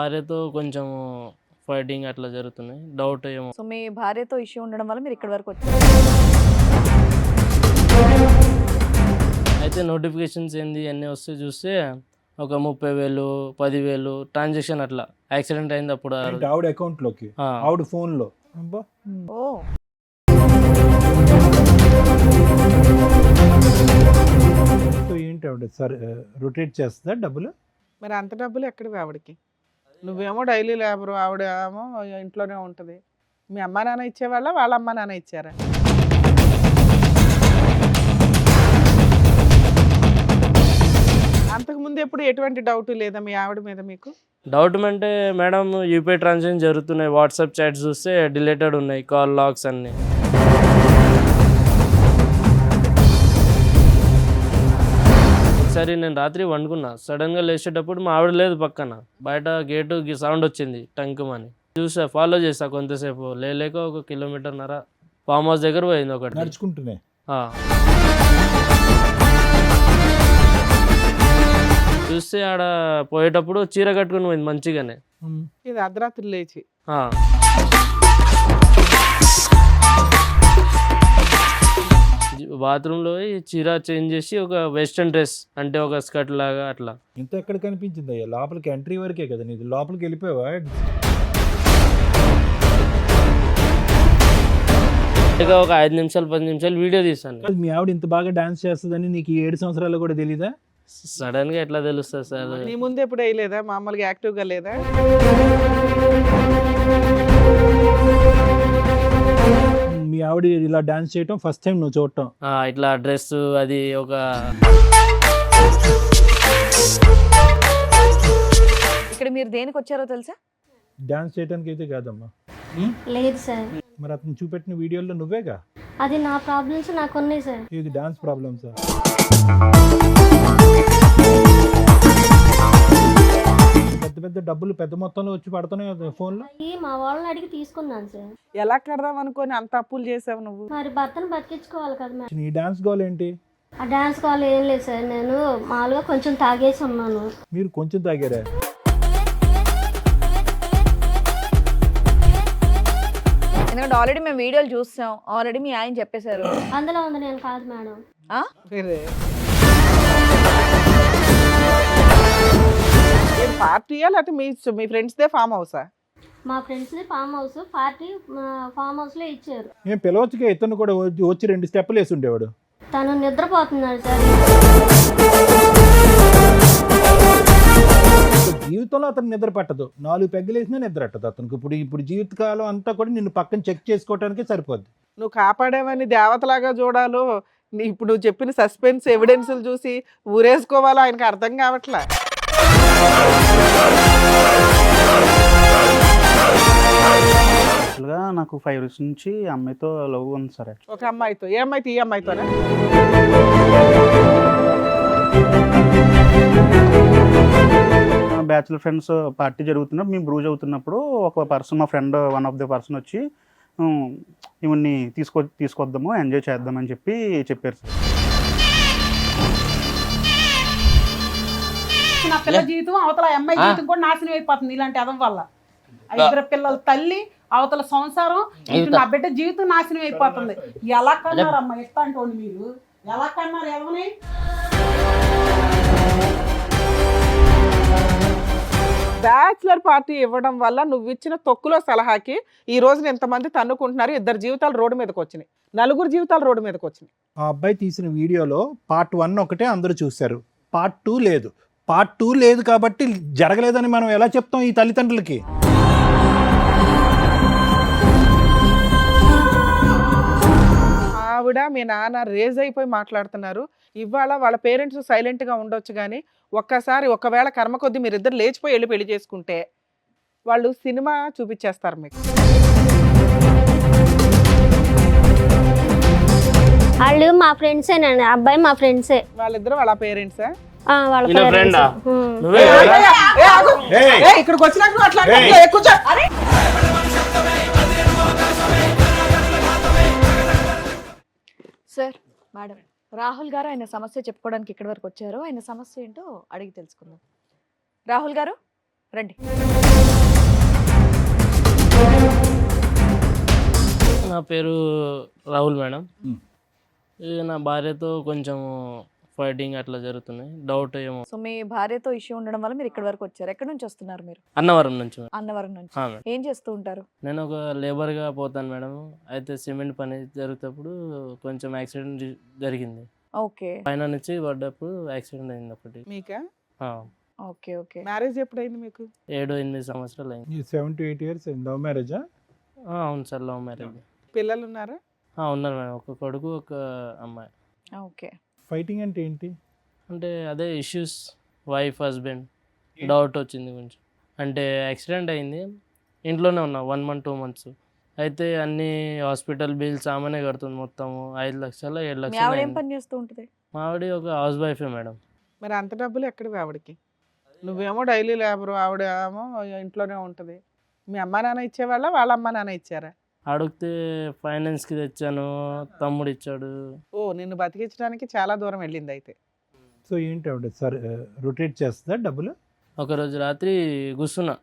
భార్యతో కొంచెం ఫైటింగ్ అట్లా జరుగుతున్నాయి. డౌట్ ఏమో. సో మీ భార్యతో ఇష్యూ ఉండడం వల్ల మీరు ఇక్కడి వరకు వచ్చారు. అయితే నోటిఫికేషన్స్ ఏంది అన్నీ వస్తే చూస్తే ఒక 30,000 10,000 ట్రాన్సాక్షన్ అట్లా యాక్సిడెంట్ అయింది అప్పుడు. ఆవిడ అకౌంట్ లోకి, ఆవిడ ఫోన్ లో. ఓ సో ఏంటి ఆవిడ సార్ రొటేట్ చేస్తుందా డబ్బులు? మరి అంత డబ్బులు ఎక్కడివి ఆవిడకి? నువ్వేమో డైలీ లేబరు, ఆవిడ ఏమో ఇంట్లోనే ఉంటుంది. మీ అమ్మ నాన్న ఇచ్చేవాళ్ళ, వాళ్ళ అమ్మ నాన్న ఇచ్చారా? అంతకుముందు ఎప్పుడు ఎటువంటి డౌట్ లేదా మీ ఆవిడ మీద మీకు? డౌట్ అంటే మేడం యూపీఐ ట్రాన్సాక్షన్ జరుగుతున్నాయి, వాట్సాప్ చాట్స్ చూస్తే డిలేటెడ్ ఉన్నాయి, కాల్ లాగ్స్ అన్నీ. ఒకసారి నేను రాత్రి వండుకున్నా, సడన్గా లేచేటప్పుడు మా ఆవిడ లేదు పక్కన, బయట గేటు సౌండ్ వచ్చింది టంకుమని. చూసా, ఫాలో చేసా కొంతసేపు, లేక 1 కిలోమీటర్న్నర ఫామ్ హౌస్ దగ్గర పోయింది ఒకటి నడుచుకుంటూనే. చూస్తే ఆడ పోయేటప్పుడు చీర కట్టుకుని పోయింది మంచిగానే. ఇది అర్ధరాత్రి లేచి బాత్రూంలో చీర చేంజ్ చేసి ఒక వెస్ట్రన్ డ్రెస్ అంటే ఒక స్కర్ట్ లాగా అట్లా. ఇంత ఎక్కడ కనిపించింది అయ్యా? లోపలికి ఎంట్రీ వరకే కదా నీది, లోపలికి వెళ్ళిపోయావా? ఒక 5 నిమిషాలు 10 నిమిషాలు వీడియో తీస్తాను. మీ ఆవిడ ఇంత బాగా డాన్స్ చేస్తుందని నీకు 7 సంవత్సరాలు కూడా తెలీదా? సడన్ గా ఎట్లా తెలుస్తుంది సార్? నీ ముందు ఎప్పుడు వేయలేదా? మామూలుగా యాక్టివ్గా లేదా? మీ ఆవిడ ఇలా డాన్స్ చేయటం ఫస్ట్ టైం నువ్వు చూడటం? ఇట్లా డ్రెస్ అది ఒక. ఇక్కడ మీరు దేనికి వచ్చారో తెలుసా? డాన్స్ చేయడానికి అయితే కాదమ్మా. లేదు సార్. మరి అతను చూపెట్టిన వీడియోలో నువ్వేగా? అది నా ప్రాబ్లమ్స్ నాకు ఉన్నాయి సార్. ఇది డాన్స్ ప్రాబ్లమ్స్. పెద్ద పెద్ద డబ్బులు పెద్ద మొత్తంలో వచ్చి పడుతున్నాయి ఫోన్లో. మా వాళ్ళని అడిగి తీసుకున్నాను సార్. ఎలా కడదాం అనుకొని అంత అప్పులు చేసావు నువ్వు? మరి భర్తను బతికించుకోవాలి కదా మేడం. నీ డాన్స్ గోల్ ఏంటి? ఆ డాన్స్ కాల్ ఏం లేదు సార్, నేను మామూలుగా కొంచెం తాగేసి ఉన్నాను. మీరు కొంచెం తాగారా? ఎందుకంటే ఆల్రెడీ మేము వీడియోలు చూస్తాం, ఆల్రెడీ మీ ఆయన చెప్పేశారు. అందులో ఉంది, నేను కాదు మేడం. పార్టీయా లేకపోతే మీ ఫ్రెండ్స్దే ఫామ్ హౌసా? మా friends farm house, party farm house లో ఇచ్చారు. నేను పిలవచ్చుగా, ఇతను కూడా వచ్చి 2 స్టెప్పులు వేసి ఉండేవాడు. తను నిద్రపోతున్నాడు సార్. జీవితంలో అతను నిద్ర పట్టదు, 4 పెగ్గలు వేసినా నిద్ర పట్టదు అతనికి. ఇప్పుడు జీవితకాలం అంతా కూడా నిన్ను పక్కన చెక్ చేసుకోవడానికే సరిపోద్ది. నువ్వు కాపాడేవని దేవతలాగా చూడాలో, ఇప్పుడు నువ్వు చెప్పిన సస్పెన్స్ ఎవిడెన్స్లు చూసి ఊరేసుకోవాలో ఆయనకు అర్థం కావట్లే. యాక్చువల్గా నాకు 5 ఇయర్స్ నుంచి అమ్మాయితో లవ్ ఉంది సార్. ఒక అమ్మాయితో? ఏ అమ్మాయితో? ఈ అమ్మాయితోనే? బ్యాచులర్ ఫ్రెండ్స్ పార్టీ జరుగుతున్నప్పుడు మేము బ్రూజ్ అవుతున్నప్పుడు ఒక పర్సన్, మా friend one of the person వచ్చి ఇవన్నీ తీసుకొద్దాము, ఎంజాయ్ చేద్దామని చెప్పారు సార్. నా పిల్ల జీవితం అవతల అమ్మాయి జీవితం కూడా నాశనం అయిపోతుంది ఇలాంటి అదం వల్ల. 5 పిల్లల తల్లి, అవతల సంసారం, నా బిడ్డ జీవితం నాశనం అయిపోతుంది. ఎలా కన్నారమ్మా ఎట్లా అంటోండి మీరు? ఎలా కన్నారు ఎవరిని? బ్యాచులర్ పార్టీ ఇవ్వడం వల్ల నువ్వు ఇచ్చిన తొక్కులో సలహాకి ఈ రోజున ఎంతమంది తన్నుకుంటున్నారు? 2 జీవితాలు రోడ్డు మీదకి వచ్చినాయి, 4 జీవితాలు రోడ్డు మీదకి వచ్చినాయి. ఆ అబ్బాయి తీసిన వీడియోలో పార్ట్ 1 ఒకటే అందరూ చూశారు, పార్ట్ 2 లేదు. పార్ట్ 2 లేదు కాబట్టి జరగలేదని మనం ఎలా చెప్తాం ఈ తల్లిదండ్రులకి? ఆవిడ మీ నాన్న రేజ్ అయిపోయి మాట్లాడుతున్నారు. ఇవాళ వాళ్ళ పేరెంట్స్ సైలెంట్గా ఉండొచ్చు, కానీ ఒకవేళ కర్మ కొద్దీ మీరిద్దరు లేచిపోయి వెళ్ళి పెళ్లి చేసుకుంటే వాళ్ళు సినిమా చూపించేస్తారు మీకు. వాళ్ళు మా ఫ్రెండ్సేనండి, అబ్బాయి మా ఫ్రెండ్సే. వాళ్ళిద్దరు వాళ్ళ పేరెంట్సా? వాళ్ళ ఇక్కడికి వచ్చినాక సార్, మేడం, రాహుల్ గారు ఆయన సమస్య చెప్పుకోవడానికి ఇక్కడి వరకు వచ్చారు. ఆయన సమస్య ఏంటో అడిగి తెలుసుకుందాం. రాహుల్ గారు, రండి. నా పేరు రాహుల్ మేడం. మ్. ఇది నా భార్యతో కొంచెం ఫైటింగ్ అట్లా జరుగుతున్నాయి. డౌట్ ఏమో సో మీ భార్యతో ఇష్యూ ఉండడం వల్ల మీరు ఇక్కడ వరకు వచ్చారు. ఎక్కడి నుంచి వస్తున్నారు మీరు? అన్నవరం నుంచి మేడం. అన్నవరం నుంచి. మేడం ఏం చేస్తూ ఉంటారు? నేను ఒక లేబర్గా పోతాను మేడం. అయితే సిమెంట్ పని జరుగుతప్పుడు కొంచెం యాక్సిడెంట్ జరిగింది. ఓకే పైన నుంచి పడ్డప్పుడు యాక్సిడెంట్ అయింది ఒకటి. మీకా ఆ, ఓకే ఓకే. మ్యారేజ్ ఎప్పుడైంది మీకు? 7-8 సంవత్సరాలు అయింది. ఈ 7 to 8 years లవ్ మ్యారేజా? అవును సార్, లవ్ మ్యారేజ్. పిల్లలు ఉన్నారా? ఉన్నారు మేడం, ఒక కొడుకు ఒక అమ్మాయి. ఓకే. ఫైటింగ్ అంటే ఏంటి? అంటే అదే ఇష్యూస్, వైఫ్ హస్బెండ్ డౌట్ వచ్చింది కొంచెం. అంటే యాక్సిడెంట్ అయింది, ఇంట్లోనే ఉన్నా 1 month 2 months. అయితే అన్ని హాస్పిటల్ బిల్స్ ఆమెనే కడుతుంది, మొత్తం 5 లక్షలు 7 మీ లక్షలు ఆవిడ ఏం అయింది. పని చేస్తూ ఉంటుంది? మా ఆవిడ ఒక హౌస్ వైఫే మేడం. మరి అంత డబ్బులు ఎక్కడివి ఆవిడకి? నువ్వేమో డైలీ లేబరు, ఆవిడ ఏమో ఇంట్లోనే ఉంటుంది. మీ అమ్మా నాన్న ఇచ్చేవాళ్ళ, వాళ్ళ అమ్మా నాన్న ఇచ్చారా? అడిగితే ఫైనాన్స్కి తెచ్చాను, తమ్ముడు ఇచ్చాడు. ఓ, నిన్ను బతికించడానికి చాలా దూరం వెళ్ళింది అయితే. సో ఏంటి ఆవిడ సార్ రొటేట్ చేస్తుందా డబ్బులు? ఒకరోజు రాత్రి కూర్చున్నా,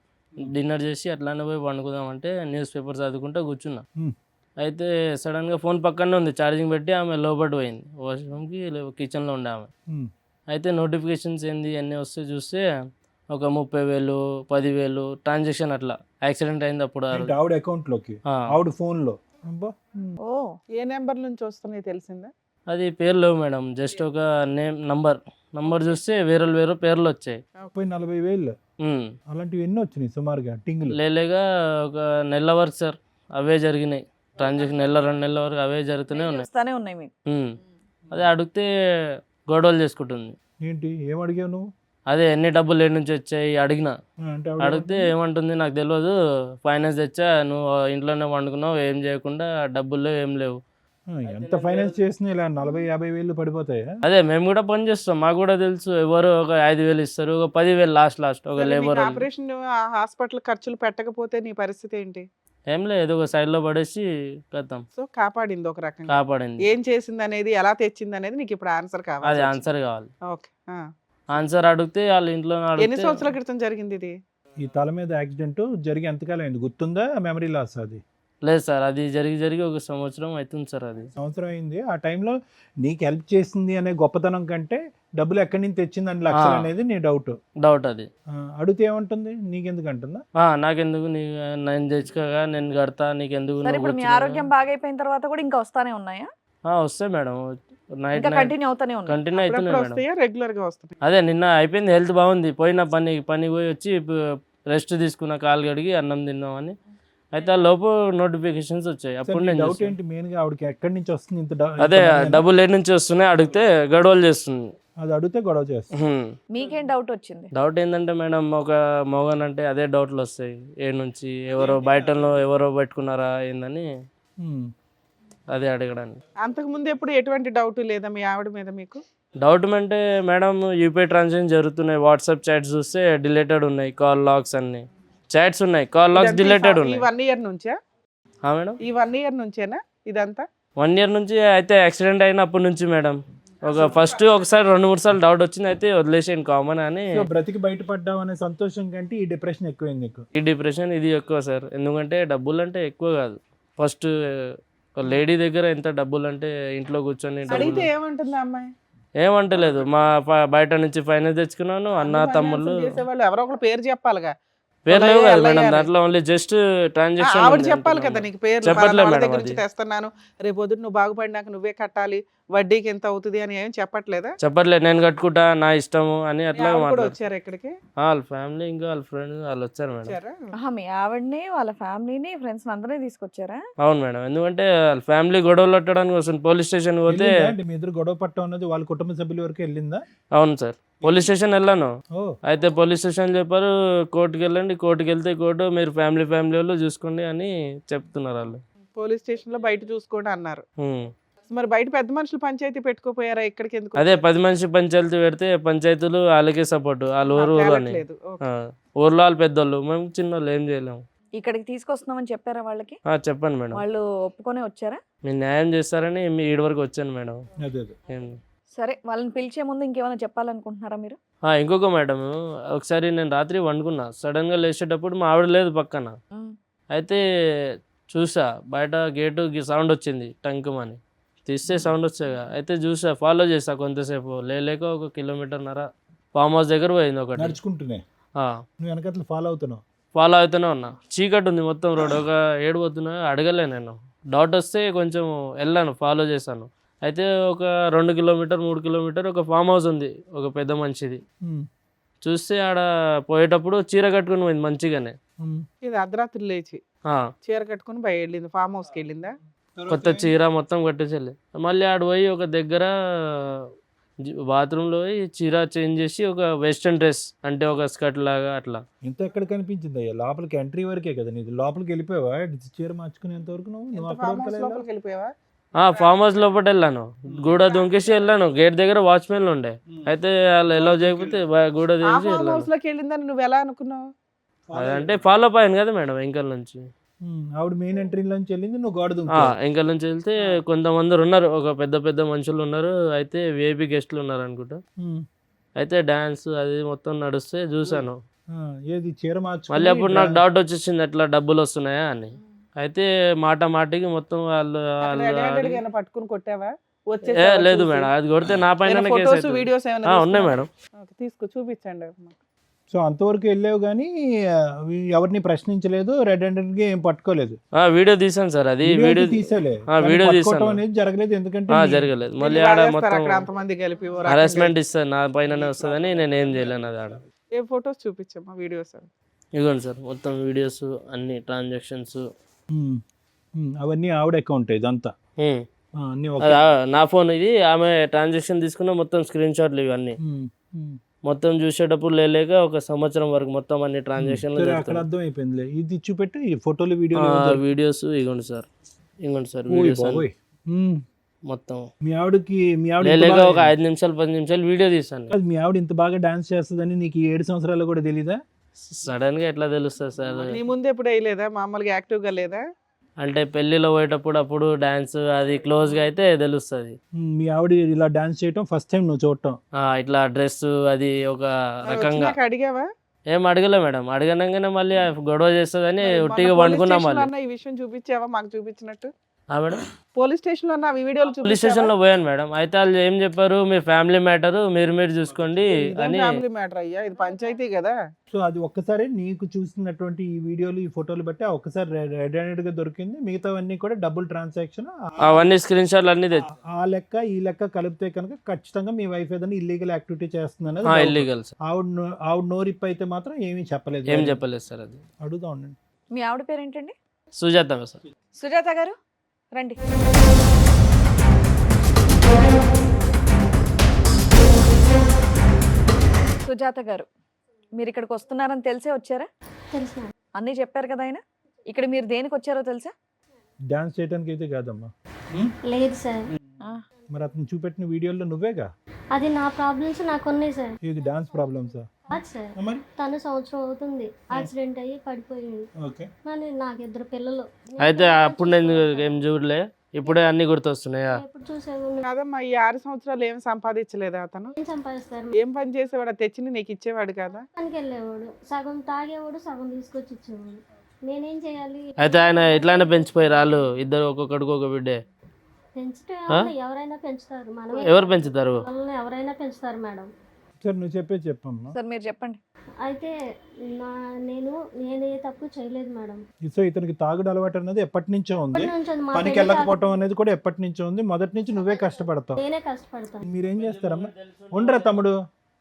డిన్నర్ చేసి అట్లానే పోయి పండుకుందామంటే న్యూస్ పేపర్ చదువుకుంటూ కూర్చున్నా. Hmm. అయితే సడన్గా ఫోన్ పక్కనే ఉంది, ఛార్జింగ్ పెట్టి ఆమె లోపల పోయింది, వాష్రూమ్కి కిచెన్లో ఉండే ఆమె. Hmm. అయితే నోటిఫికేషన్స్ ఏంది అన్నీ వస్తే చూస్తే ఒక 30,000 10,000 ట్రాన్సాక్షన్ అట్లా యాక్సిడెంట్ అయింది అప్పుడు. ఏంటి ఆవిడ అకౌంట్ లోకి, ఆ, ఆవిడ ఫోన్ లో? అబ్బా. ఓ ఏ నెంబర్ నుంచి వస్తున్నాయి తెలిసిందా? అది పేరు లేవు మేడం, జస్ట్ ఒక నంబర్ చూస్తే వేరే పేర్లు వచ్చాయి. 40,000 ఉమ్. అలాంటివి ఎన్ని వచ్చినాయి సుమారుగా టింగులు? లేలేగా ఒక నెల వరకు సార్ అవే జరిగినాయి ట్రాన్సాక్షన్, 1-2 నెలల వరకు అవే జరుగుతూనే ఉన్నాయి. వస్తానే ఉన్నాయి మీకు. అదే అడిగితే గొడవలు చేసుకుంటుంది. ఏంటి ఏం అడిగావు నువ్వు? అదే ఎన్ని డబ్బులు ఎన్ని నుంచి వచ్చాయి అడిగిన. అంటే అడిగితే ఏమంటుంది, నాకు తెలియదు, ఫైనాన్స్ తెచ్చా, నువ్వు ఇంట్లోనే వండుకున్నావు, ఏం చేయకుండా, డబ్బులు ఏం లేవు. ఎంత ఫైనాన్స్ చేసినా ఇలా 40,000-50,000 పడిపోతాయా? అదే మేము కూడా పని చేస్తాం, మాకు కూడా తెలుసు. ఎవరు ఒక 5,000 ఇస్తారు, ఒక 10,000 లాస్ట్ ఒక లేబర్. ఆపరేషన్ హాస్పిటల్ ఖర్చులు పెట్టకపోతే నీ పరిస్థితి ఏంటి? ఏం లేదు, ఏదో ఒక సైడ్లో పడేసి కథం. సో కాపాడింది ఒక రకంగా. కాపాడింది. ఏం చేసింది అనేది, ఎలా తెచ్చింది అనేది నీకు ఇప్పుడు ఆన్సర్ అది కావాలి. ఆన్సర్ కావాలి. ఓకే. ఆన్సర్ అడిగితే వాళ్ళ ఇంట్లో ఎన్ని సంవత్సరాల క్రితం జరిగింది ఇది? ఈ తల మీద యాక్సిడెంట్ జరిగి ఎంతకాలం అయింది గుర్తుందా? మెమరీ లాస్ అది? లేదు సార్, అది జరిగి ఒక సంవత్సరం అవుతుంది సార్. అది సంవత్సరం అయింది. ఆ టైంలో నీకు హెల్ప్ చేసింది అనే గొప్పతనం కంటే డబ్బులు ఎక్కడి నుంచి తెచ్చిందని లక్షలు అనేది నీ డౌట్. అది అడిగితే ఏమంటుంది? నీకెందుకు అంటుందా? నాకెందుకు, నేను తెచ్చుకోగా నేను కడతా, నీకెందుకు, సరే, ఇప్పుడు మీ ఆరోగ్యం బాగైపోయిన తర్వాత కూడా ఇంకా వస్తానే ఉన్నాయా? వస్తాయి మేడం, నైట్ ఇంకా కంటిన్యూ అవుతానే ఉన్నాయి. కంటిన్యూ అవుతున్నాయి అప్పుడప్పుడు మేడం. వస్తాయా, రెగ్యులర్ గా వస్తాయి? అదే నిన్న అయిపోయింది, హెల్త్ బాగుంది, పోయిన పని పోయి వచ్చి రెస్ట్ తీసుకున్న, కాలు కడిగి అన్నం తిన్నామని. అయితే ఆ లోపు నోటిఫికేషన్స్ వచ్చాయి, అప్పుడు నేను డౌట్ చూస్తాను. ఏంటి మెయిన్ గా ఆవిడకి ఎక్కడి నుంచి వస్తుంది ఇంత అదే డబ్బులు ఏ నుంచి వస్తున్నాయి అడిగితే గొడవలు చేస్తుంది. అది అడిగితే గొడవ చేస్తుంది. మీకేం డౌట్ వచ్చింది? డౌట్ ఏంటంటే మేడం, ఒక మోగన్ అంటే అదే డౌట్లు వస్తాయి, ఏ నుంచి ఎవరో బయటలో ఎవరో పెట్టుకున్నారా ఏందని అదే అడగడానికి. అంతకు ముందు ఎప్పుడు ఎటువంటి డౌట్ లేదా మీ ఆవిడ మీద మీకు? డౌట్ అంటే మేడం, యూపీఐ ట్రాన్సాక్షన్ జరుగుతున్నాయి, వాట్సాప్ చాట్స్ చూస్తే డిలేటెడ్ ఉన్నాయి, కాల్ లాగ్స్ అన్ని చాట్స్ ఉన్నాయి, కాల్ లాగ్స్ డిలేటెడ్ ఈ ఉన్నాయి. 1 year నుంచా? మేడం ఈ 1 year నుంచేనా ఇదంతా? 1 year నుంచి. అయితే యాక్సిడెంట్ అయినప్పటి నుంచి మేడం, ఫస్ట్ ఒకసారి 2-3 సార్లు డౌట్ వచ్చింది, అయితే వదిలేసాను కామన్ అని. సో బ్రతికి బయటపడ్డావు అనే సంతోషం కంటే ఈ డిప్రెషన్ ఎక్కువైంది నీకు? ఈ డిప్రెషన్ ఇది ఎక్కువ సార్, ఎందుకంటే డబ్బులు అంటే ఎక్కువ కాదు. ఫస్ట్ ఒక లేడీ దగ్గర ఎంత డబ్బులు అంటే ఇంట్లో కూర్చొని అడిగితే డబ్బులు ఏమంటుంది అమ్మాయి? ఏమంటలేదు, మా బయట నుంచి ఫైనాన్స్ తెచ్చుకున్నాను, అన్న తమ్ముళ్ళు. చేసేవాళ్ళు ఎవరో ఒకరు పేరు చెప్పాలిగా. పేరు లేవు కదా ఎల్లయ్య మేడం, అని. దాంట్లో ఓన్లీ జస్ట్ ఆవిడ ట్రాన్సాక్షన్ చెప్పాలి కదా నీకు పేరు. చెప్పట్లే వాళ్ళ మేడం దగ్గర అది. నుంచి తెస్తున్నాను, రేపు పొద్దున్న నువ్వు బాగుపడినాక నువ్వే కట్టాలి, వడ్డీకి ఎంత అవుతుంది అని ఏం చెప్పట్లేదా? చెప్పట్లేదు, నేను కట్టుకుంటా, నా ఇష్టము అని అట్లా ఆవిడ కూడా మాట్లాడు. వచ్చారు ఇక్కడికి? వాళ్ళ ఫ్యామిలీ ఇంకా వాళ్ళ ఫ్రెండ్స్ వాళ్ళు వచ్చారు మేడం. వచ్చారా? మీ ఆవిడని, వాళ్ళ ఫ్యామిలీని, ఫ్రెండ్స్ అందరినీ తీసుకొచ్చారా? అవును మేడం, ఎందుకంటే వాళ్ళ ఫ్యామిలీ గొడవలు పెట్టడానికి వస్తుంది. పోలీస్ స్టేషన్ పోతే వెళ్ళిందా? అంటే మీ ఇద్దరు గొడవ పట్టం అన్నది వాళ్ళ కుటుంబ సభ్యుల వరకు వెళ్ళిందా? అవును సార్, పోలీస్ స్టేషన్ వెళ్ళాను. ఓ అయితే పోలీస్ స్టేషన్ చెప్పారు, కోర్టుకి వెళ్ళండి, కోర్టుకి వెళ్తే కోర్టు మీరు ఫ్యామిలీ వాళ్ళు చూసుకోండి అని చెప్తున్నారు వాళ్ళు. పోలీస్ స్టేషన్ లో బయట చూసుకోండి అన్నారు. ఉమ్. మరి బయట పెద్ద మనుషులు పంచాయతీ పెట్టుకోపోయారా? ఇక్కడికి ఎందుకు అదే 10 మనిషి పంచాయతీ పెడితే పంచాయతీలు వాళ్ళకే సపోర్ట్, వాళ్ళ ఊరు అని. తేలట్లేదు? ఓకే. ఊర్లో వాళ్ళు పెద్దోళ్ళు, మేము చిన్నోళ్ళు, ఏం చేయలేము. ఇక్కడికి తీసుకొస్తున్నామని చెప్పారా వాళ్ళకి? చెప్పండి మేడం, వాళ్ళు ఒప్పుకొని వచ్చారా? మీరు న్యాయం చేస్తారని ఈడి వరకు వచ్చాను మేడం. అదే అదే. ఏం సరే వాళ్ళని పిలిచే ముందు ఇంకేమైనా చెప్పాలనుకుంటున్నారా మీరు? ఇంకొక మేడం, ఒకసారి నేను రాత్రి వండుకున్నా, సడన్గా లేచేటప్పుడు మా ఆవిడ లేదు పక్కన. అయితే చూసా బయట గేటు సౌండ్ వచ్చింది టంకుమని, తీస్తే సౌండ్ వచ్చాయి. అయితే చూసా, ఫాలో చేసా కొంతసేపు, లేక 1 కిలోమీటర్న్నర ఫామ్ హౌస్ దగ్గర పోయింది ఒకటి. నడుచుకుంటూనే నువ్వు వెనకట్లు ఫాలో అవుతున్నావు? ఫాలో అవుతూనే ఉన్నా. చీకటి ఉంది మొత్తం రోడ్, ఒక ఏడు పోతున్నా, అడగలే నేను. డౌట్ వస్తే కొంచెం వెళ్ళాను, ఫాలో చేశాను. అయితే ఒక 2 కిలోమీటర్ 3 కిలోమీటర్ ఒక ఫామ్ హౌస్ ఉంది, ఒక పెద్ద మనిషిది. చూస్తే ఆడ పోయేటప్పుడు చీర కట్టుకుని పోయింది మంచిగానే. ఇది అర్ధరాత్రి లేచి చీర కట్టుకుని వెళ్ళింది, ఫామ్ హౌస్కి వెళ్ళిందా? కొత్త చీర మొత్తం కట్టేసేది. మళ్ళీ ఆడ పోయి ఒక దగ్గర బాత్రూంలో పోయి చీర చేంజ్ చేసి ఒక వెస్ట్రన్ డ్రెస్, అంటే ఒక స్కర్ట్ లాగా అట్లా. ఇంత ఎక్కడ కనిపించింది అయ్యా? లోపలికి ఎంట్రీ వరకే కదా నీది, లోపలికి వెళ్ళిపోయావా? చీర మార్చుకునేంత వరకు నువ్వు అక్కడ ఫామ్ వరకు హౌస్ వెళ్ళావా? లోపలికి వెళ్ళిపోయావా? ఫామ్ హౌస్ లోపల వెళ్ళాను, గూడ దొంకేసి వెళ్ళాను. గేట్ దగ్గర వాచ్మెన్లు ఉండే, అయితే వాళ్ళు ఎలా చేయకపోతే గూడ ఆ దించి ఫామ్ వెళ్ళాను. హౌస్ లోకి వెళ్ళిందని నువ్వు ఎలా అనుకున్నావు? అదంటే ఫాలో అప్ అయ్యాను కదా మేడం వెంకల్ నుంచి. ఆవిడ మెయిన్ ఎంట్రీలోంచి వెళ్ళింది, నువ్వు గోడ దుంకు. వెంకల్ నుంచి వెళ్తే కొంతమంది ఉన్నారు, ఒక పెద్ద పెద్ద మనుషులు ఉన్నారు, అయితే విఐపి గెస్ట్లు ఉన్నారు అనుకుంటా. అయితే డాన్స్ అది మొత్తం నడుస్తే చూసాను. ఏది చీర మార్చు. మళ్ళీ అప్పుడు నాకు డౌట్ వచ్చేసింది, ఎట్లా డబ్బులు వస్తున్నాయా అని. అయితే మాటికి మొత్తం వాళ్ళు పట్టుకుని కొట్టావా? లేదు మేడం, అది కొడితే నా పైన వీడియోస్ ఉన్నాయి మేడం. తీసుకో, చూపించండి. సో అంతవరకు వెళ్ళావు కానీ ఎవరిని ప్రశ్నించలేదు, రెడ్ హ్యాండెడ్ గా ఏం పట్టుకోలేదు. వీడియో తీసాను సార్, అది వీడియో తీసేలే, వీడియో పట్టుకోవటం తీసాను అనేది జరగలేదు. ఎందుకంటే జరగలేదు. మళ్ళీ ఆడ మొత్తం అంతమంది కలిపి హరాస్మెంట్ ఇస్తారు, నా పైననే వస్తుందని నేను ఏం చేయలేను. అది ఆడ ఏ ఫొటోస్ చూపించమ్మా, వీడియోస్. ఇదిగోండి సార్, మొత్తం వీడియోస్ అన్ని ట్రాన్సాక్షన్స్ అవన్నీ ఆవిడ అకౌంట్ ఇదంతా. అన్ని నా ఫోన్ ఇది, ఆమె ట్రాన్సాక్షన్ తీసుకున్న మొత్తం స్క్రీన్ షాట్లు ఇవన్నీ మొత్తం చూసేటప్పుడు లేక 1 సంవత్సరం వరకు మొత్తం అన్ని ట్రాన్సాక్షన్లు అక్కడ అర్థం అయిపోయింది. ఇది చూపెట్టు, ఈ ఫోటోలు వీడియోస్ ఇగోండి సార్, వీడియోస్ మొత్తం. మీ ఆవిడకి లేక ఒక 5 నిమిషాలు 10 నిమిషాలు వీడియో తీసాను. మీ ఆవిడ ఇంత బాగా డాన్స్ చేస్తుందని నీకు 7 సంవత్సరాలు కూడా తెలీదా? సడన్ గా ఎట్లా తెలుస్తుంది సార్? నీ ముందు ఎప్పుడు వేయలేదా? మామూలుగా యాక్టివ్ గా లేదా? అంటే పెళ్లిలో పోయేటప్పుడు అప్పుడు డాన్స్ అది క్లోజ్ గా అయితే తెలుస్తుంది. మీ ఆవిడ ఇలా డాన్స్ చేయటం ఫస్ట్ టైం నువ్వు చూడటం? ఇట్లా డ్రెస్ అది ఒక రకంగా. అడిగావా? ఏం అడగలే మేడం, అడగనంగానే మళ్ళీ గొడవ చేస్తుందని ఒట్టిగా వండుకున్నాం. మళ్ళీ ఈ విషయం చూపించావా మాకు చూపించినట్టు? మేడం పోలీస్ స్టేషన్ లో వీడియోలు పోలీస్ స్టేషన్ లో పోయాను మేడం. అయితే వాళ్ళు ఏం చెప్పారు, మీ ఫ్యామిలీ మ్యాటర్ మీరు చూసుకోండి అని. ఫ్యామిలీ మ్యాటర్ అయ్యా, ఇది పంచాయతీ కదా. సో అది ఒక్కసారి నీకు చూసినటువంటి ఈ వీడియోలు ఈ ఫోటోలు బట్టి ఒక్కసారి రెడ్ హ్యాండెడ్ గా దొరికింది, మిగతావన్నీ కూడా డబుల్ ట్రాన్సాక్షన్, అవన్నీ స్క్రీన్ షాట్లు అన్ని తెచ్చి ఆ లెక్క ఈ లెక్క కలిపితే కనుక ఖచ్చితంగా మీ వైఫ్ ఏదైనా ఇల్లీగల్ యాక్టివిటీ చేస్తుంది అనేది. ఇల్లీగల్. ఆవిడ నోరిప్ అయితే మాత్రం ఏమీ చెప్పలేదు. ఏం చెప్పలేదు సార్. అది అడుగుతా ఉండండి. మీ ఆవిడ పేరు ఏంటండి? సుజాత సార్. సుజాత గారు రండి. సుజాత గారు, మీరు ఇక్కడికి వస్తున్నారని తెలిసే వచ్చారా? తెలుసు. అన్నీ చెప్పారు కదా ఆయన. ఇక్కడ మీరు దేనికి వచ్చారో తెలుసా? డాన్స్ చేయడానికి అయితే కాదమ్మా. లేదు సార్. మరి అతను చూపెట్టిన వీడియోలో నువ్వేగా? అది నా ప్రాబ్లమ్స్ నాకు ఉన్నాయి సార్. ఇది డాన్స్ ప్రాబ్లమ్సా? సార్ తను సంవత్సరం అవుతుంది యాక్సిడెంట్ అయ్యి పడిపోయింది. మరి నాకు 2 పిల్లలు. అయితే అప్పుడు నేను ఏం చూడలే, ఇప్పుడే అన్ని గుర్తొస్తున్నాయా? ఎప్పుడు చూసేవాళ్ళు కాదమ్మా, ఈ 6 సంవత్సరాలు ఏం సంపాదించలేదా అతను? ఏం సంపాదిస్తారు? ఏం పని చేసేవాడు? తెచ్చి నీకు ఇచ్చేవాడు కదా? పనికి వెళ్ళేవాడు, సగం తాగేవాడు, సగం తీసుకొచ్చి ఇచ్చేవాడు. నేనేం చేయాలి? అయితే ఆయన ఎట్లానే పెంచిపోయారు వాళ్ళు ఇద్దరు, ఒక్కొక్కడికి ఒక బిడ్డే. పెంచడం ఎవరైనా పెంచుతారు, మనం ఎవరు పెంచుతారు? ఎవరైనా పెంచుతారు మేడం. సార్ నువ్వు చెప్పమ్మా. సార్ మీరు చెప్పండి. అయితే నేనే తప్పు చేయలేదు మేడం. సో ఇతనికి తాగుడు అలవాటు అనేది ఎప్పటి నుంచో ఉంది, మా పనికి పెళ్లి వెళ్ళకపోవటం అనేది కూడా ఎప్పటి నుంచో ఉంది. మొదటి నుంచి నువ్వే కష్టపడతావు. నేనే కష్టపడతాను. మీరేం చేస్తారమ్మా? ఉండరా తమ్ముడు,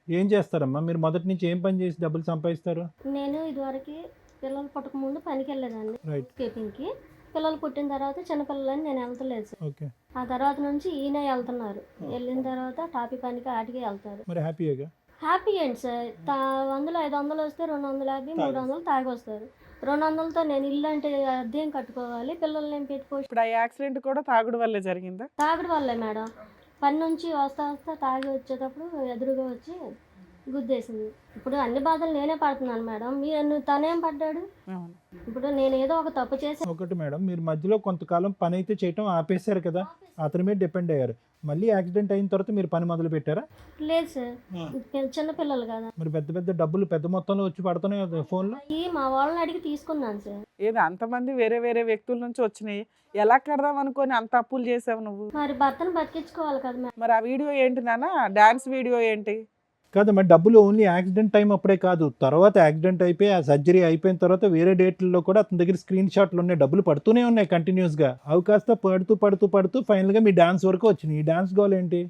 ఏం చేస్తారమ్మా మీరు? మొదటి నుంచి ఏం పని చేసి డబ్బులు సంపాదిస్తారు? నేను ఇదివరకు పిల్లలు పుట్టక ముందు పనికి వెళ్ళేదాన్ని స్కేపింగ్కి. పిల్లలు పుట్టిన తర్వాత చిన్నపిల్లలని నేను వెళ్తలేదు సార్. ఆ తర్వాత నుంచి ఈయన వెళ్తున్నారు. వెళ్ళిన తర్వాత టాపీ పనికి ఆటికి వెళ్తారు. మరి హ్యాపీగా? హ్యాపీ ఏంటి సార్? 100 500 వస్తే 250 300 తాగి వస్తారు. 200తో నేను ఇల్లు అంటే అద్దెం కట్టుకోవాలి, పిల్లల్ని ఏం పెట్టుకోవచ్చు. ఇప్పుడు ఆ యాక్సిడెంట్ కూడా తాగుడు వల్లే జరిగిందా? తాగుడు వల్లే మేడం. పని నుంచి వస్తా తాగి వచ్చేటప్పుడు ఎదురుగా వచ్చి గుద్దేసింది. ఇప్పుడు అన్ని బాధలు నేనే పడుతున్నాను మేడం. మీరు తనేం పడ్డాడు? అవును. ఇప్పుడు నేను ఏదో ఒక తప్పు చేసి ఒకటి మేడం, మీరు మధ్యలో కొంతకాలం పని అయితే చేయటం ఆపేశారు కదా, అతని మీద డిపెండ్ అయ్యారు. మళ్ళీ యాక్సిడెంట్ అయిన తర్వాత మీరు పని మొదలు పెట్టారా? లేదు సార్, చిన్న పిల్లలు కదా. మరి పెద్ద పెద్ద డబ్బులు పెద్ద మొత్తంలో వచ్చి పడుతున్నాయి కదా ఫోన్లో. మా వాళ్ళని అడిగి తీసుకున్నాను సార్. ఏదో అంతమంది వేరే వేరే వ్యక్తుల నుంచి వచ్చినాయి, ఎలా కడదాం అనుకొని అంత అప్పులు చేసావు నువ్వు? మరి భర్తను బతికించుకోవాలి కదా మేడం. మరి ఆ వీడియో ఏంటి నాన్న, డాన్స్ వీడియో ఏంటి? కాదు మరి డబ్బులు ఓన్లీ యాక్సిడెంట్ టైం అప్పుడే కాదు, తర్వాత యాక్సిడెంట్ అయిపోయి ఆ సర్జరీ అయిపోయిన తర్వాత వేరే డేట్లలో కూడా అతని దగ్గర స్క్రీన్ షాట్లు ఉన్నాయి, డబ్బులు పడుతూనే ఉన్నాయి కంటిన్యూస్గా. అవి కాస్త పడుతూ ఫైనల్గా మీ డాన్స్ వరకు వచ్చినాయి. ఈ డాన్స్ గోల్ ఏంటి?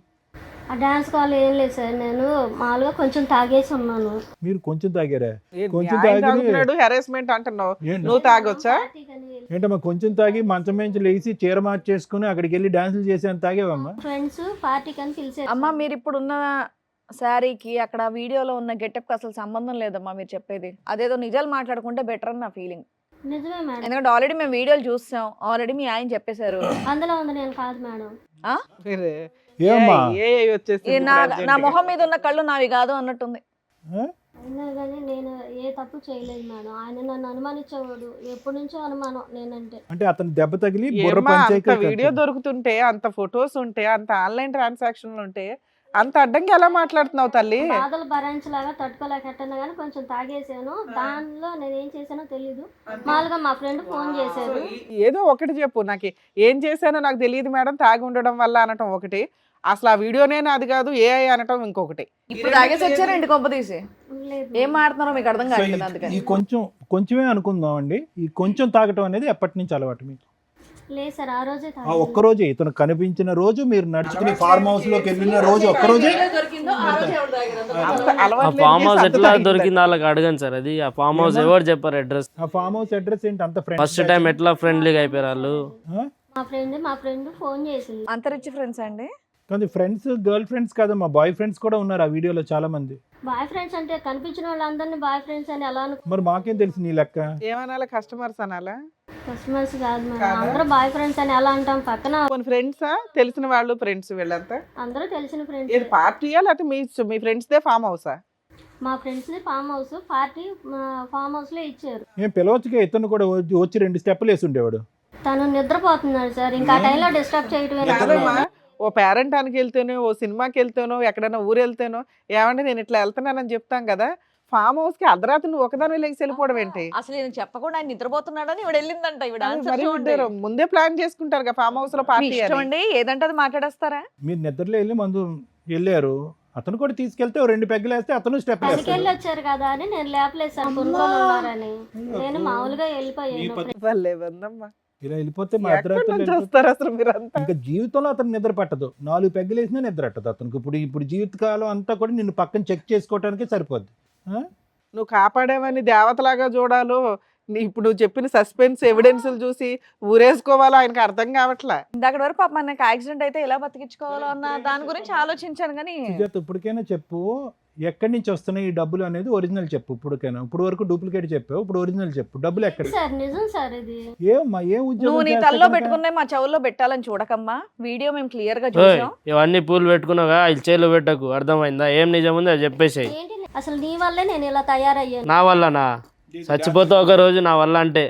ఆ డాన్స్ కాల్ ఏం లేదు సార్, నేను మామూలుగా కొంచెం తాగేసి ఉన్నాను. మీరు కొంచెం తాగారా? ఏ, కొంచెం న్యాయం తాగి తాగుతున్నాడు, హెరాస్మెంట్ అంటున్నావు, ఏంటి? నువ్వు తాగొచ్చా? పార్టీకని వెళ్ళి ఏంటమ్మా కొంచెం తాగి మంచం నుంచి లేచి చీర మార్చేసుకుని అక్కడికి వెళ్ళి డాన్సులు చేసేంత తాగేవమ్మా? ఫ్రెండ్స్ పార్టీకి అని పిలిచారు. అమ్మ మీరు ఇప్పుడు ఉన్న శారీకి అక్కడ వీడియోలో ఉన్న గెటప్ అసలు సంబంధం లేదమ్మా మీరు చెప్పేది. అదేదో నిజాలు మాట్లాడుకుంటే బెటర్ అని నా ఫీలింగ్. నిజమే మేడం, ఎందుకంటే ఆల్రెడీ మేము వీడియోలు చూస్తాం, ఆల్రెడీ మీ ఆయన చెప్పేశారు. అందులో ఉంది, నేను కాదు మేడం. వేరే. ఏమ్మా? ఏ వచ్చేసి ఈ నా మొహం మీద ఉన్న కళ్ళు నావి కాదు అన్నట్టుంది. అయినా కానీ నేను ఏ తప్పు చేయలేదు మేడం. ఆయన నన్ను అనుమానించేవాడు, ఎప్పటి నుంచో అనుమానం నేనంటే. అంటే అతను దెబ్బ తగిలి బుర్ర ఏమ్మా, అంత పంచాయతీ వీడియో దొరుకుతుంటే, అంత ఫొటోస్ ఉంటే, అంత ఆన్లైన్ ట్రాన్సాక్షన్లు ఉంటే అంత అడ్డంగా ఎలా మాట్లాడుతున్నావు తల్లి? బాధలు భరించలాగా తట్టుకోలేక ఎట్టన్నా కానీ కొంచెం తాగేసాను. దానిలో నేను ఏం చేశానో తెలీదు. మామూలుగా మా ఫ్రెండ్ ఫోన్ చేశారు. ఏదో ఒకటి చెప్పు, నాకు ఏం చేశానో నాకు తెలియదు మేడం, తాగి ఉండడం వల్ల అనటం ఒకటి, అసలు ఆ వీడియోనే నాది కాదు ఏఐ అనటం ఇంకొకటి. ఇప్పుడు తాగేసి వచ్చారండి కొంప తీసి. లేదు ఏం మాట్లాడుతున్నారో మీకు అర్థం కావట్లేదు అందుకని. ఈ కొంచెమే అనుకుందాం అండి. ఈ కొంచెం తాగటం అనేది ఎప్పటి నుంచి అలవాటు మీకు? లేదు సార్, ఆ రోజే ఆ ఒక్కరోజే ఇతను కనిపించిన రోజు, మీరు నడుచుకుని ఫార్మ్ హౌస్ లోకి వెళ్ళిన రోజు ఒక్కరోజే. అంత ఆ అలవాటు ఫామ్ హౌస్ లేని ఎట్లా అంత దొరికింది వాళ్ళకి అడగండి సార్. అది ఆ ఫామ్ హౌస్ ఎవరు చెప్పారు అడ్రస్? ఆ ఫామ్ హౌస్ అడ్రస్ ఏంటి అంత ఫస్ట్ టైం ఎట్లా ఫ్రెండ్లీగా అయిపోయారు వాళ్ళు? మా ఫ్రెండ్ ఫోన్ చేసింది. అంతరిచ్చి ఫ్రెండ్స్ అండి. కానీ ఫ్రెండ్స్ గర్ల్ ఫ్రెండ్స్ కాదమ్మా, బాయ్ ఫ్రెండ్స్ కూడా ఉన్నారు ఆ వీడియోలో చాలా మంది. బాయ్ ఫ్రెండ్స్ అంటే కనిపించిన వాళ్ళందరినీ బాయ్ ఫ్రెండ్స్ అని ఎలా మరి మాకేం తెలుసు నీ లెక్క? ఏమనాలి, కస్టమర్స్ అనాలా? కస్టమర్స్ కాదు మేడం, అందరూ బాయ్ ఫ్రెండ్స్ అని ఎలా అంటాం? పక్కన కొన్ని ఫ్రెండ్సా, తెలిసిన వాళ్ళు ఫ్రెండ్స్ వీళ్ళంతా? అందరూ తెలిసిన ఇది ఫ్రెండ్స్. పార్టీయా లేకపోతే మీ ఫ్రెండ్స్ దే ఫామ్ హౌసా? మా friends farm house, party farm house లో ఇచ్చారు. నేను పిలవచ్చుగా, ఇతను కూడా వచ్చి 2 స్టెప్పులు వేసి ఉండేవాడు. తను నిద్రపోతున్నాడు సార్, ఇంకా ఆ టైంలో డిస్టర్బ్ చేయటమే. కాదమ్మా, ఓ పేరెంటానికి వెళ్తేనో, ఓ సినిమాకి వెళ్తేనో, ఎక్కడైనా ఊరు వెళ్తేనో, ఏమంటే నేను ఇట్లా వెళ్తున్నానని చెప్తాం కదా, ఫామ్ హౌస్ కి అర్ధరాత్రి నువ్వు ఒకదాని లేచి వెళ్ళిపోవడం ఏంటి? అసలు నేను చెప్పకుండా ఆయన నిద్రపోతున్నాడని ఇవిడ వెళ్ళిందంట. ఇవిడ ఆన్సర్ మరి చూడండి. ఇద్దరు ముందే ప్లాన్ చేసుకుంటారు కదా ఫామ్ హౌస్ లో మీ పార్టీ ఇష్టం అని. అండి, ఏదంటే అది మాట్లాడేస్తారా? మీరు నిద్రలో వెళ్ళి మందు వెళ్ళారు, అతను కూడా తీసుకెళ్తే 2 పెగ్గులు వేస్తే అతను స్టెప్ పనికి వేస్తాడు. వెళ్ళి వచ్చారు కదా అని నేను లేపలేదు సార్, కొనుక్కొని ఉన్నారని. నేను మామూలుగా వెళ్ళిపోయాను. వాళ్ళే ఉందమ్మా, ఇలా వెళ్ళిపోతే మా ఎక్కడి అర్ధరాత్రులు నుంచి వెళ్ళిపోతే వస్తారు అసలు మీరంతా? ఇంకా జీవితంలో అతను నిద్ర పట్టదు. 4 పెగ్గులు వేసినా నిద్ర పట్టదు అతనికి. ఇప్పుడు జీవితకాలం అంతా కూడా నిన్ను పక్కన చెక్ చేసుకోవడానికి సరిపోద్ది. నువ్వు కాపాడేవని దేవతలాగా చూడాలో, ఇప్పుడు నువ్వు చెప్పిన సస్పెన్స్ ఎవిడెన్స్ చూసి ఊరేసుకోవాలో ఆయనకి అర్థం కావట్లే. ఇందాక వరకు పాప మనకి యాక్సిడెంట్ అయితే ఎలా బతికించుకోవాలో అన్న దాని గురించి ఆలోచించాను కానీ సుజాత ఇప్పటికైనా చెప్పు, ఎక్కడి నుంచి వస్తున్నాయి ఈ డబ్బులు అనేది ఒరిజినల్ చెప్పు. ఇప్పటికైనా, ఇప్పుడు వరకు డూప్లికేట్ చెప్పావు, ఇప్పుడు ఒరిజినల్ చెప్పు. డబ్బులు ఎక్కడ? సార్ నిజం సార్ ఇది. ఏమ్మా ఏ నువ్వు ఉద్యోగం నీ చేస్తే తల్లో కనుక? పెట్టుకున్నాయి మా చెవుల్లో పెట్టాలని చూడకమ్మా. వీడియో మేము క్లియర్ గా ఓయ్, చూసాం. ఇవన్నీ పూలు పెట్టుకున్నావుగా, ఇది చేలు పెట్టకు. అర్థమైందా? ఏం నిజం ఉంది అది చెప్పేసాయి. ఏంటి అసలు నీ వల్లే నేను ఇలా తయారయ్యాను. నా వల్లనా? చచ్చిపోతావు ఒక రోజు నా వల్ల అంటే.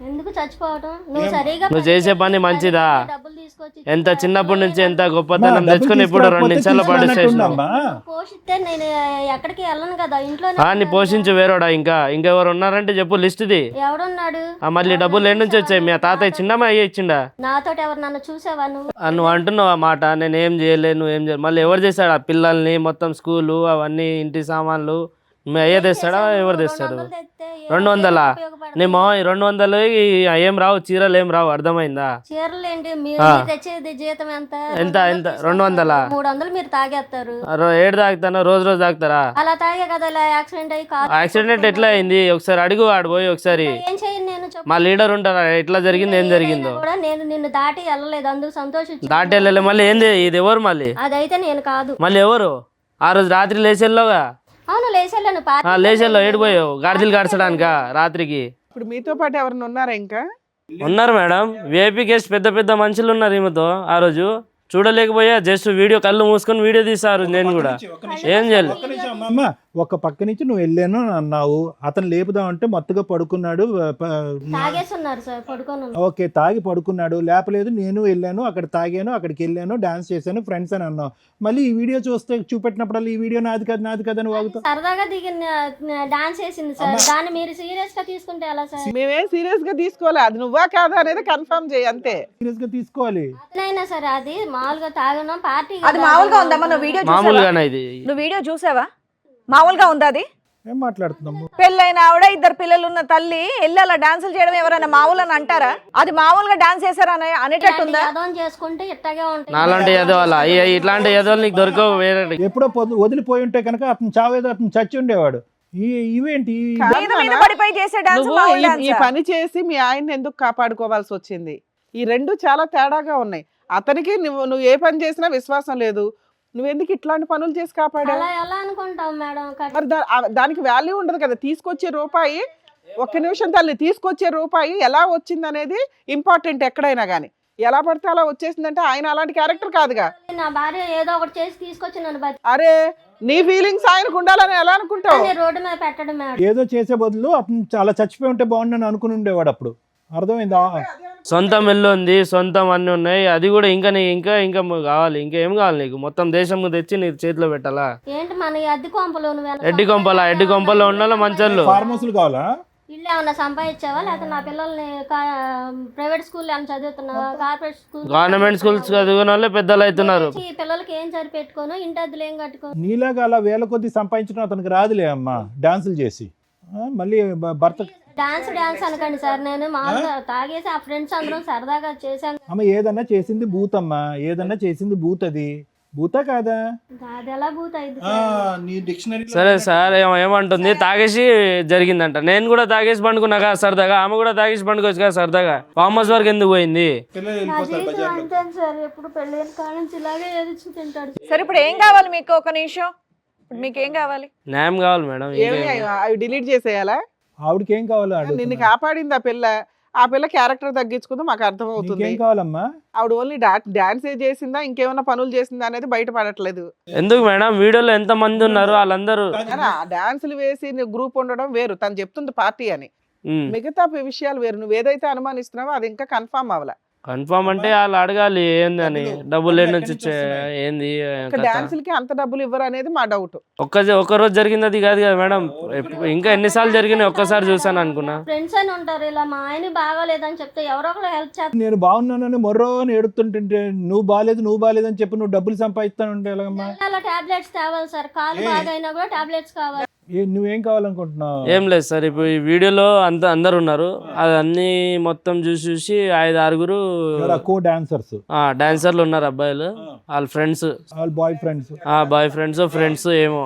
ఎందుకు చచ్చిపోవటం? నువ్వు సరిగా నువ్వు చేసే పని మంచిదా? డబ్బులు తీసుకొచ్చి ఎంత చిన్నప్పటి నుంచి ఎంత అమ్మా, గొప్పతనం డబ్బులు తెచ్చుకుని ఇప్పుడు 2 తీసుకురాకపోతే నిమిషాల్లో పడేసేసావు. తీసుకురానట్టుందమ్మా. పోషిస్తే నేను ఎక్కడికి వెళ్ళను కదా, ఇంట్లో నీ పోషించు వేరోడా? ఇంకెవరు ఉన్నారంటే చెప్పు, లిస్ట్ది. ఎవడున్నాడు? మళ్ళీ డబ్బులు ఏడు నుంచి వచ్చాయి? మీ తాతయ్య చిన్నమ్మ అయ్యి ఇచ్చిండా? నాతో ఎవరు నన్ను చూసావా నువ్వు? నువ్వు అంటున్నావు ఆ మాట, నేను ఏం చేయలేదు, నువ్వు ఏం చేయలేదు. మళ్ళీ ఎవరు చేస్తాడు? ఆ పిల్లల్ని మొత్తం స్కూలు అవన్నీ ఇంటి సామాన్లు మీ అయ్యే తెస్తాడా? ఎవరు తెస్తాడు? 200? నీ మా 200 ఏం రావు, చీరలు ఏం రావు. అర్థమైందా? చీరలు ఏంటి మీరు తెచ్చేది? జీతం ఎంత? ఎంత 200? 300 మీరు తాగేస్తారు. ఏడు తాగుతాను, రోజు తాగుతారా? అలా తాగే కదా ఇలా యాక్సిడెంట్ అయ్యి కాదు. యాక్సిడెంట్ ఎట్లా అయింది ఒకసారి అడుగు, ఆడిపోయి ఒకసారి. ఏం చేయను నేను, చెప్పు. మా లీడర్ ఉంటారా, ఎట్లా జరిగింది, ఏం జరిగిందో. కూడా నేను నిన్ను దాటి వెళ్ళలేదు, అందుకు సంతోషించు. దాటి వెళ్ళలే. మళ్ళీ ఏంది ఇది? ఎవరు మళ్ళీ? అదైతే నేను కాదు. మళ్ళీ ఎవరు? ఆ రోజు రాత్రి లేచెల్లోగా. అవును లేచెళ్ళను. లేచెల్లో ఏడిపోయావు గాడిదలు గడచడానికా రాత్రికి? ఇప్పుడు మీతో పాటు ఎవరైనా ఉన్నారా ఇంకా? ఉన్నారు మేడం, విఐపీ గెస్ట్ పెద్ద పెద్ద మనుషులు ఉన్నారు ఈమెతో. ఆ రోజు చూడలేకపోయా, జస్ట్ వీడియో కళ్ళు మూసుకొని వీడియో తీసారు. నేను కూడా ఏం చేయలేదు. అమ్మ ఒక పక్క నుంచి నువ్వు వెళ్ళాను అని అన్నావు, అతను లేపుదామంటే మత్తుగా పడుకున్నాడు, తాగేసి ఉన్నారు సార్, పడుకొని ఉన్నారు. ఓకే తాగి పడుకున్నాడు, లేపలేదు, నేను వెళ్ళాను అక్కడ తాగాను, అక్కడికి వెళ్ళాను, డాన్స్ చేశాను, ఫ్రెండ్స్ అని అన్నావు. మళ్ళీ ఈ వీడియో చూస్తే చూపెట్టినప్పుడల్లా ఈ వీడియో నాది కాదు నాది కాదని వాగుతావు. సరదాగా దిగిన డాన్స్ చేసింది సార్, దాన్ని మీరు సీరియస్ గా తీసుకుంటే ఎలా సార్? మేమేం సీరియస్ గా తీసుకోవాలి, అది నువ్వా కాదా అనేది కన్ఫర్మ్ చేయి అంతే. సీరియస్ గా తీసుకోవాలి. అతనైనా సరే అది మామూలుగా తాగడం పార్టీ అది మామూలుగా ఉందమ్మా? నువ్వు వీడియో చూసావా? మామూలుగానే ఇది. నువ్వు వీడియో చూసావా? మామూలుగా ఉందా అది? ఏం మాట్లాడుతున్నాము? పెళ్ళైన ఆవిడ, 2 పిల్లలు ఉన్న తల్లి వెళ్ళి అలా డాన్సులు చేయడం ఎవరైనా మామూలు అని అంటారా? అది మామూలుగా డాన్స్ చేశారా అనేటట్టుందా? యాదవం చేసుకుంటే ఇట్టగే ఉంటాయి. నాలాంటి ఎదవాళ్ళ ఇట్లాంటి ఎదవాళ్ళు నీకు దొరకవు వేరే. ఎప్పుడో వదిలిపోయి ఉంటే కనుక అతను చావేదో అతను చచ్చి ఉండేవాడు. ఇవేంటి మీద మీద పడిపోయి చేసే డాన్స్ నువ్వు మామూలు ఈ డాన్సా? పని చేసి మీ ఆయన్ని ఎందుకు కాపాడుకోవాల్సి వచ్చింది? ఈ రెండు చాలా తేడాగా ఉన్నాయి. అతనికి నువ్వు ఏ పని చేసినా విశ్వాసం లేదు, నువ్వెందుకు ఇట్లాంటి పనులు చేసి కాపాడా? అలా ఎలా అనుకుంటాం మేడం? మరి దానికి వాల్యూ ఉండదు కదా. తీసుకొచ్చే రూపాయి, ఒక్క నిమిషం తల్లి, తీసుకొచ్చే రూపాయి ఎలా వచ్చింది అనేది ఇంపార్టెంట్ ఎక్కడైనా కానీ. ఎలా పడితే అలా వచ్చేసిందంటే ఆయన అలాంటి క్యారెక్టర్ కాదుగా. నా భార్య ఏదో ఒకటి చేసి తీసుకొచ్చి నన్ను అరే నీ ఫీలింగ్స్ ఆయనకు ఉండాలని ఎలా అనుకుంటావు? రోడ్డు మీద పెట్టడం మేడం. ఏదో చేసే బదులు అతను చాలా చచ్చిపోయి ఉంటే బాగుండని అనుకుని ఉండేవాడు అప్పుడు. అర్థమైందా? సొంతం ఇల్లు ఉంది, సొంతం అన్నీ ఉన్నాయి, అది కూడా ఇంకా ఇంకా ఇంకా కావాలి, ఇంకా ఏం కావాలి నీకు? మొత్తం దేశం తెచ్చి నీ చేతిలో పెట్టాలా? ఏంటి మన అద్దె కొంపలో ఎడ్డి కొంపలో ఉండాలి మంచోళ్ళు. ఫార్మ్ హౌస్లు కావాలా? ఇల్లు ఏమన్నా సంపాదించావా? లేకపోతే నా పిల్లల్ని ప్రైవేట్ స్కూల్ ఏమైనా చదువుతున్నావా? కార్పొరేట్ స్కూల్, గవర్నమెంట్ స్కూల్స్ చదివిన వాళ్ళే పెద్దలు అవుతున్నారు. ఈ పిల్లలకి ఏం సరిపెట్టుకోను, ఇంటి అద్దెలు ఏం కట్టుకోను. నీలాగా అలా వేల కొద్ది సంపాదించడం అతనికి రాదులే అమ్మా, డాన్సులు చేసి. మళ్ళీ భర్త డాన్స్ అనకండి సార్, నేను మామూలుగా తాగేసి ఆ ఫ్రెండ్స్ అందరం సరదాగా చేశాను. అమ్మ ఏదన్నా చేసింది భూతమ్మా, ఏదన్నా చేసింది భూత్. అది భూతా కాదా? అది ఎలా భూత అయింది? నీ డిక్షనరీ సరే సార్ ఏమంటుంది, తాగేసి జరిగిందంట. నేను కూడా తాగేసి పండుకున్నా కదా సరదాగా, ఆమె కూడా తాగేసి పండుకోవచ్చు కదా సరదాగా. ఫామ్ హౌస్ వరకు ఎందుకు పోయింది? నా జీవితం అంతే సార్, ఎప్పుడు పెళ్ళైన కాడ నుంచి ఇలాగే ఏది తింటాడు. సరే ఇప్పుడు ఏం కావాలి మీకు? ఒక నిమిషం, ఇప్పుడు మీకు ఏం కావాలి? న్యాయం కావాలి మేడం. అవి డిలీట్ చేసేయాలా? ఆవిడకి ఏం కావాలో నిన్ను కాపాడింది ఆ పిల్ల క్యారెక్టర్ తగ్గించుకుందో మాకు అర్థమవుతుంది. ఏం కావాలమ్మా? ఆవిడ ఓన్లీ డాన్స్ చేసిందా ఇంకేమైనా పనులు చేసిందా అనేది బయటపడట్లేదు. ఎందుకు మేడం? వీడియోలో ఎంత మంది ఉన్నారు వాళ్ళందరూ డాన్సులు వేసి గ్రూప్ ఉండడం వేరు, తను చెప్తుంది పార్టీ అని. మిగతా విషయాలు వేరు. నువ్వు ఏదైతే అనుమానిస్తున్నావో అది ఇంకా కన్ఫర్మ్ అవ్వాల. కన్ఫర్మ్ అంటే వాళ్ళు అడగాలి ఏందని, డబ్బులు ఏ నుంచి ఏంది డాన్సులకి అంత డబ్బులు ఇవ్వరు అనేది మా డౌట్. ఒక్క రోజు జరిగింది అది కాదు కదా మేడం, ఇంకా ఎన్నిసార్లు జరిగినాయి ఒక్కసారి చూసాను అనుకున్నా. ఫ్రెండ్స్ అని ఉంటారు, ఇలా మా ఆయన బాగాలేదని చెప్తే ఎవరో ఒకరు హెల్ప్ చేస్తారు. నేను బాగున్నానని మొర్రో అని ఏడుతుంటే నువ్వు బాగాలేదని చెప్పి నువ్వు డబ్బులు సంపాదిస్తానంటే ఎలాగమ్మా? టాబ్లెట్స్ తేవాలి సార్, కాలు బాగైనా కూడా టాబ్లెట్స్ కావాలి. నువ్వేం కావాలనుకుంటున్నావు? ఏం లేదు సార్, ఇప్పుడు ఈ వీడియోలో అందరు ఉన్నారు, అది అన్ని మొత్తం చూసి 5-6 డాన్సర్లు ఉన్నారు, అబ్బాయిలు, వాళ్ళ ఫ్రెండ్స్, బాయ్ ఫ్రెండ్స్ ఏమో.